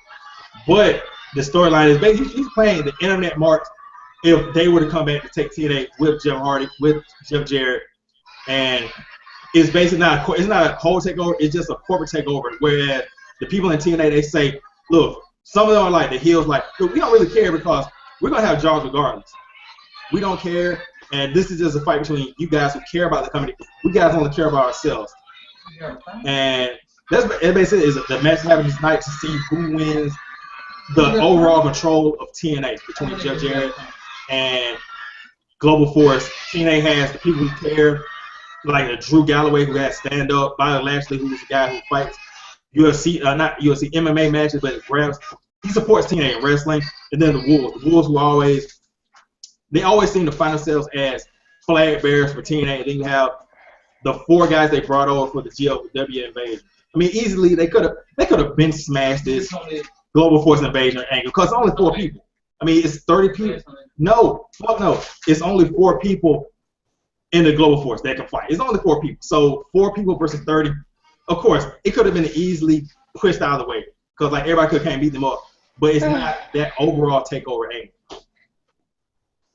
But the storyline is basically he's playing the internet marks if they were to come back to take TNA with Jeff Hardy, with Jeff Jarrett, and it's basically not a whole takeover. It's just a corporate takeover. Whereas the people in TNA, they say, look, some of them are like the heels, like, look, we don't really care because we're gonna have jobs regardless. We don't care, and this is just a fight between you guys who care about the company. We guys only care about ourselves. And that's basically is the match happening tonight to see who wins the overall control of TNA between Jeff Jarrett and Global Force. TNA has the people who care, like Drew Galloway, who has stand up, Bobby Lashley, who is the guy who fights UFC, not UFC, MMA matches, but he supports TNA in wrestling. And then the Wolves who always seem to find themselves as flag bearers for TNA. And then you have the 4 guys they brought over for the GLW invasion. I mean, easily they could have been smashed this Global Force invasion angle because it's only 4 people. I mean, it's 30 people. No, fuck no. It's only 4 people in the Global Force that can fight. It's only 4 people. So 4 people versus 30. Of course, it could have been easily pushed out of the way because like everybody can't beat them up. But it's not that overall takeover angle.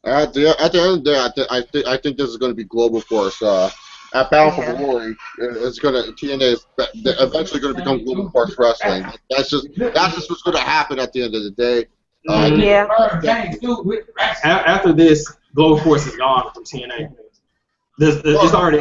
At the end of the day, I think this is going to be Global Force. At Battle for Glory, TNA is eventually going to become Global Force Wrestling. That's just what's going to happen at the end of the day. After this, Global Force is gone from TNA. It's already.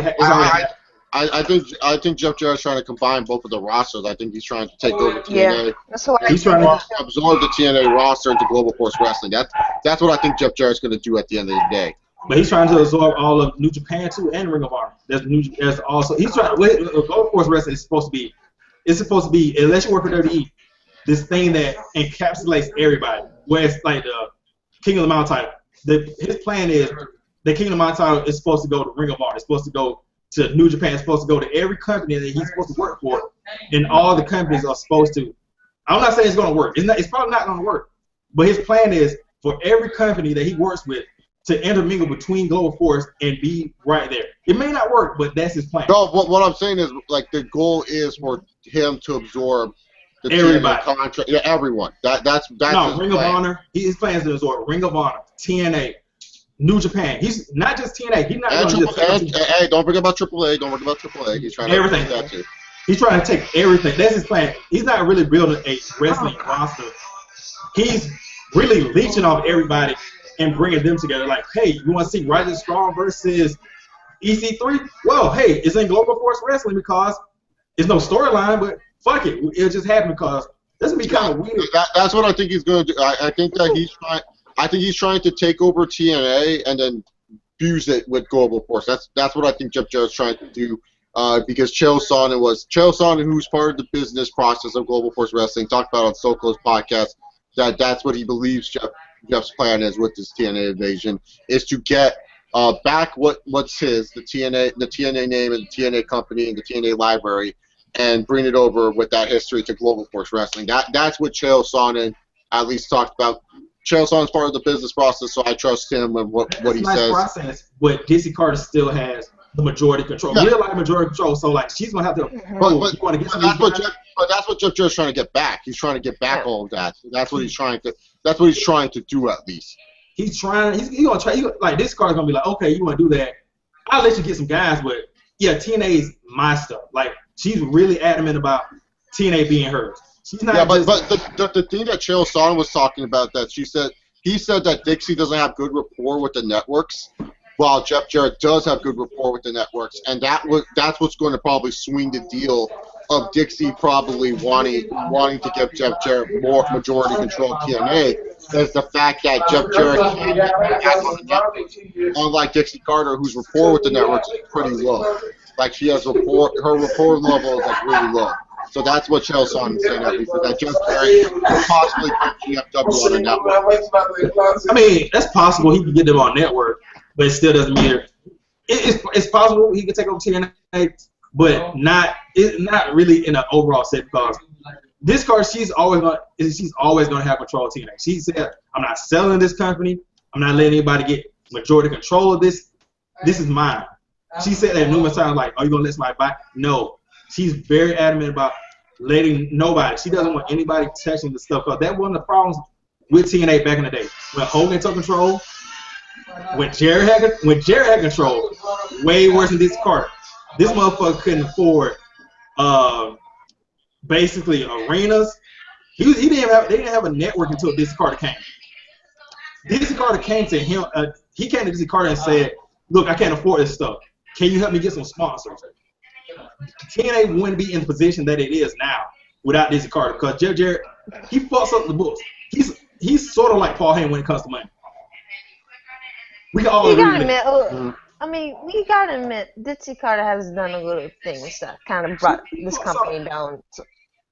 I think Jeff Jarrett's trying to combine both of the rosters. I think he's trying to take over TNA. Yeah, that's what he's trying to absorb the TNA roster into Global Force Wrestling. That's what I think Jeff Jarrett's going to do at the end of the day. But he's trying to absorb all of New Japan too and Ring of Honor. There's also he's trying. Global Force Wrestling is supposed to be. It's supposed to be, unless you work for WWE, this thing that encapsulates everybody. Where it's like the King of the Mountain title. His plan is the King of the Mountain title is supposed to go to Ring of Honor. It's supposed to go to New Japan. It's supposed to go to every company that he's supposed to work for, and all the companies are supposed to. I'm not saying it's going to work. It's probably not going to work. But his plan is for every company that he works with to intermingle between Global Force and be right there. It may not work, but that's his plan. No, what I'm saying is, like, the goal is for him to absorb the everybody. TNA contract. Yeah, everyone. That's no, his Ring plan. of Honor. His plan is to absorb Ring of Honor, TNA, New Japan. He's not just TNA. He's not going to just. Hey, don't forget about AAA. Don't forget about AAA. He's trying to everything. do that too. He's trying to take everything. That's his plan. He's not really building a wrestling roster. He's really leeching off everybody and bringing them together. Like, hey, you want to see Rising Strong versus EC3? Well, hey, it's in Global Force Wrestling because it's no storyline, but fuck it. It'll just happen because this would be kind of weird. That's what I think he's going to do. I think that he's trying to take over TNA and then fuse it with Global Force. That's what I think Jeff Jarrett's trying to do. Because Chael Sonnen, who's part of the business process of Global Force Wrestling, talked about on Sokol's podcast that's what he believes Jeff's plan is with this TNA invasion, is to get back what's his, the TNA name and the TNA company and the TNA library, and bring it over with that history to Global Force Wrestling. That's what Chael Sonnen at least talked about. Chael Sonnen's part of the business process, so I trust him and what he says. Process, but Dixie Carter still has the majority control. Yeah. Real life majority control. So like she's gonna have to. But that's what Jeff Jarrett's trying to get back. He's trying to get back all of that. That's what he's trying to. That's what he's trying to do at least. He's trying. He's gonna try. Like this card's gonna be like, okay, you want to do that? I'll let you get some guys, but yeah, TNA is my stuff. Like she's really adamant about TNA being hers. She's not. Yeah, but the thing that Chael Sonnen was talking about, that he said that Dixie doesn't have good rapport with the networks, while Jeff Jarrett does have good rapport with the networks, and that's what's going to probably swing the deal of Dixie probably wanting to give Jeff Jarrett more majority control of TNA, is the fact that Jeff Jarrett can't get back on the network, unlike Dixie Carter, whose rapport with the networks is pretty low. Like she has her rapport level is like really low. So that's what Chael Sonnen is saying, at least, that Jeff Jarrett could possibly get GFW on the network. I mean, that's possible. He can get them on network, but it still doesn't mean it's possible he can take over TNA, but not really in an overall set, because this card she's always gonna have control of TNA. She said, I'm not selling this company. I'm not letting anybody get majority control of this. This is mine. She said that numerous times, like, are you gonna let somebody buy? No. She's very adamant about letting nobody. She doesn't want anybody touching the stuff. Cause that was one of the problems with TNA back in the day. When Hogan took control, when Jared had control, way worse than Dixie Carter. This motherfucker couldn't afford basically arenas. They didn't have a network until Dixie Carter came. Dixie Carter came to him. He came to Dixie Carter and said, "Look, I can't afford this stuff. Can you help me get some sponsors?" TNA wouldn't be in the position that it is now without Dixie Carter, because Jared, he fucks up the books. He's sort of like Paul Heyman when it comes to money. We can all agree with that. I mean, we gotta admit, Dixie Carter has done a little things that kind of brought this company down.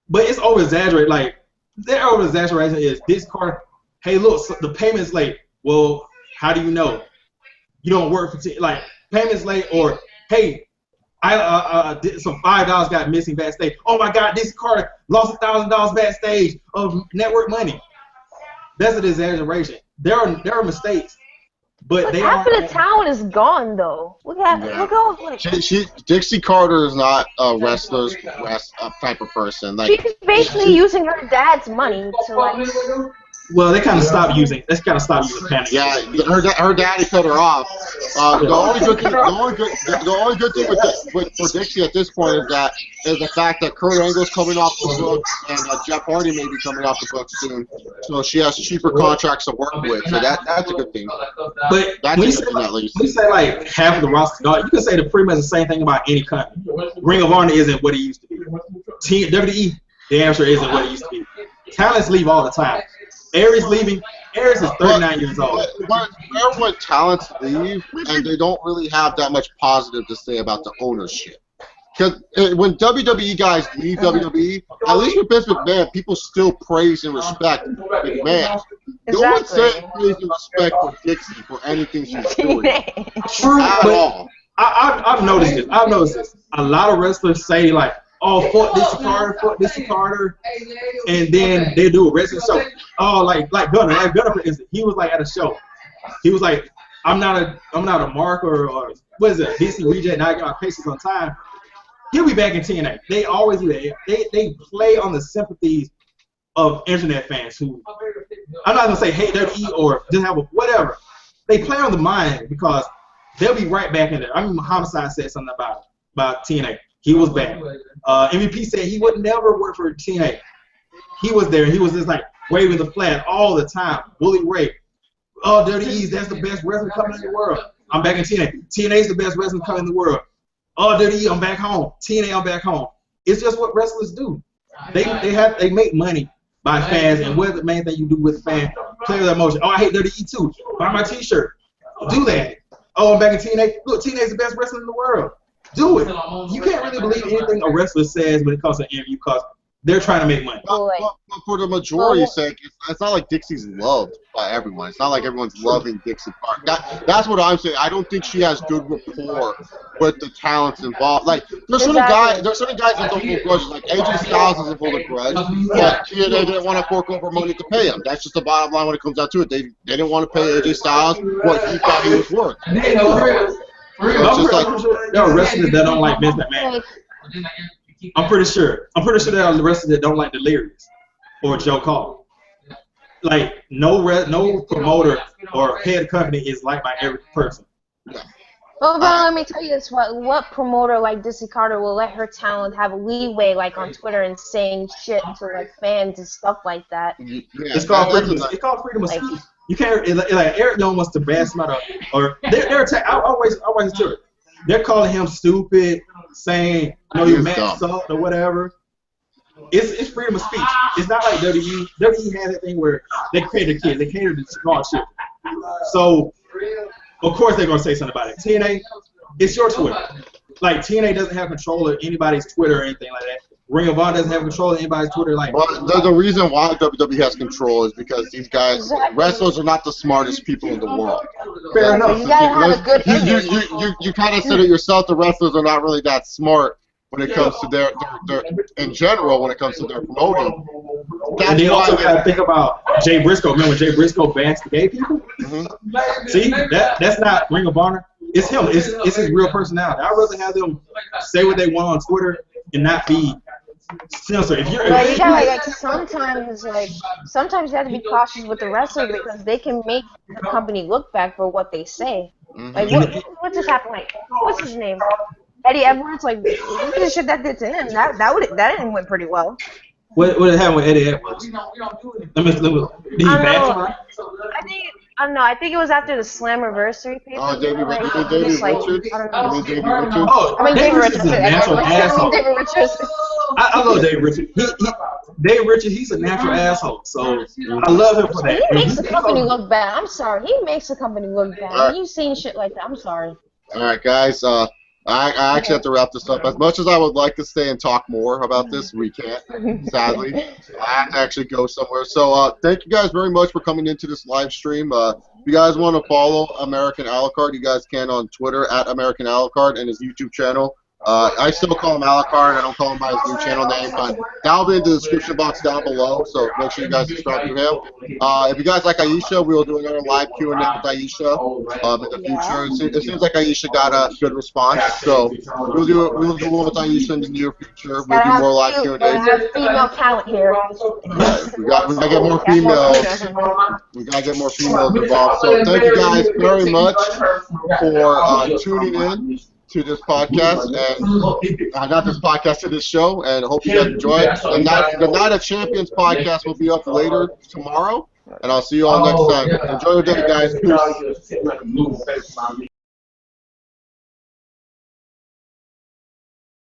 But it's over exaggerated. Like, their over exaggeration is Dixie Carter. Hey, look, so the payment's late. Well, how do you know? You don't work for like payments late, or hey, I some $5 got missing backstage. Oh my God, Dixie Carter lost $1,000 backstage of network money. That's an exaggeration. There are mistakes. But they half of the town is gone though. Look at Dixie Carter is not a wrestler's type of person. Like, she's basically using her dad's money to like. Well, they kind of stopped using. Let's kind of stop using panic. Yeah, her daddy cut her off. The only good thing for Dixie at this point is the fact that Kurt Angle's coming off the books and Jeff Hardy may be coming off the books soon. So she has cheaper contracts to work with. So that's a good thing. But that's when you say like half of the roster gone, you can say pretty much the same thing about any company. Ring of Honor isn't what it used to be. WWE, damn sure isn't what it used to be. Talents leave all the time. Aries leaving. Aries is 39 years old. But when talents leave, and they don't really have that much positive to say about the ownership. Because when WWE guys leave WWE, at least with Vince McMahon, people still praise and respect McMahon. No one says praise and respect for Dixie for anything she's doing. True, but I've noticed this. A lot of wrestlers say like, "Oh, fuck Dixie Carter," and then they do a wrestling show. Oh, like Gunner. Like Gunner, for instance, he was like at a show. He was like, I'm not a mark or what is it? DC reject. Now I got my patience on time. He'll be back in TNA. They always do that. They play on the sympathies of internet fans who, I'm not gonna say hate WWE or just have a whatever. They play on the mind because they'll be right back in there. I mean, Homicide said something about TNA. He was back. MVP said he would never work for TNA. He was there. He was just like waving the flag all the time. Bully Ray. Oh, Dirty East, that's the best wrestling company in the world. I'm back in TNA. TNA's the best wrestling company in the world. Oh, Dirty E, I'm back home. TNA, I'm back home. It's just what wrestlers do. They make money by fans, and what's the main thing you do with fans? Play with emotion. Oh, I hate Dirty E too. Buy my T-shirt. Do that. Oh, I'm back in TNA. Look, TNA's the best wrestler in the world. Do it. You can't really believe anything a wrestler says when it comes to an interview because they're trying to make money. But for the majority's sake, it's not like Dixie's loved by everyone. It's not like everyone's loving Dixie Carter. That's what I'm saying. I don't think she has good rapport with the talents involved. Like there's certain guys that don't hold grudges. Like AJ Styles doesn't hold a grudge, but they didn't want to fork over money to pay him. That's just the bottom line when it comes down to it. They didn't want to pay AJ Styles what he thought he was worth. There are wrestlers that don't like Vince McMahon. I'm pretty sure there are wrestlers that don't like Delirious or Joe Cole. Like no promoter or head company is liked by every person. Well, let me tell you this: what promoter like Dixie Carter will let her talent have leeway, like on Twitter and saying shit to like fans and stuff like that? Yeah, it's called freedom of speech. You can't like Eric Young wants to bash him out or they're I always tell it. They're calling him stupid, saying you mad salt or whatever. It's freedom of speech. It's not like WWE. WWE has that thing where they cater to kids, they cater to small shit. So of course they're gonna say something about it. TNA, it's your Twitter. Like TNA doesn't have control of anybody's Twitter or anything like that. Ring of Honor doesn't have control of anybody's Twitter. Like, well, the reason why WWE has control is because these guys, wrestlers, are not the smartest people in the world. Fair enough. You gotta have a good image. You kind of said it yourself. The wrestlers are not really that smart when it comes to their in general when it comes to their promoting. And they also got to think about Jay Briscoe. Remember Jay Briscoe bans the gay people? Mm-hmm. See, that's not Ring of Honor. It's him. It's his real personality. I'd rather have them say what they want on Twitter and not be Censor. If you're But you gotta like sometimes you have to be cautious with the wrestler because they can make the company look bad for what they say. Like what just happened? Like what's his name? Eddie Edwards. Like look at the shit that did to him. That didn't went pretty well. What happened with Eddie Edwards? Did he backfire? I don't know. I think it was after the Slammiversary paper. Oh, Davey like, Richards. just, like, Richards? I don't You know. mean Davey Richards? Oh, I mean, Dave David Richards is a Richards. natural asshole. David Richards. I love Dave Richards. Dave Richards, he's a natural asshole. So I love him for that. He makes the company look bad. I'm sorry. He makes the company look bad. Alright. You've seen shit like that. I'm sorry. All right, guys. I actually have to wrap this up. As much as I would like to stay and talk more about this, we can't, sadly. I have to actually go somewhere. So thank you guys very much for coming into this live stream. If you guys want to follow American Alucard, you guys can on Twitter at American Alucard and his YouTube channel. I still call him Alucard. I don't call him by his new channel name, but that'll be in the description box down below, so make sure you guys subscribe to him. If you guys like Aisha, we'll do another live Q&A with Aisha in the future. It seems like Aisha got a good response, so we'll do one with Aisha in the near future. We'll do more live Q&As. We have female talent here. We gotta get more females. We gotta get more females involved. So thank you guys very much for tuning in to this podcast, and not this podcast, to this show, and hope you guys enjoy it. The Night of Champions podcast will be up later tomorrow, and I'll see you all next time. Enjoy your day, guys. Peace.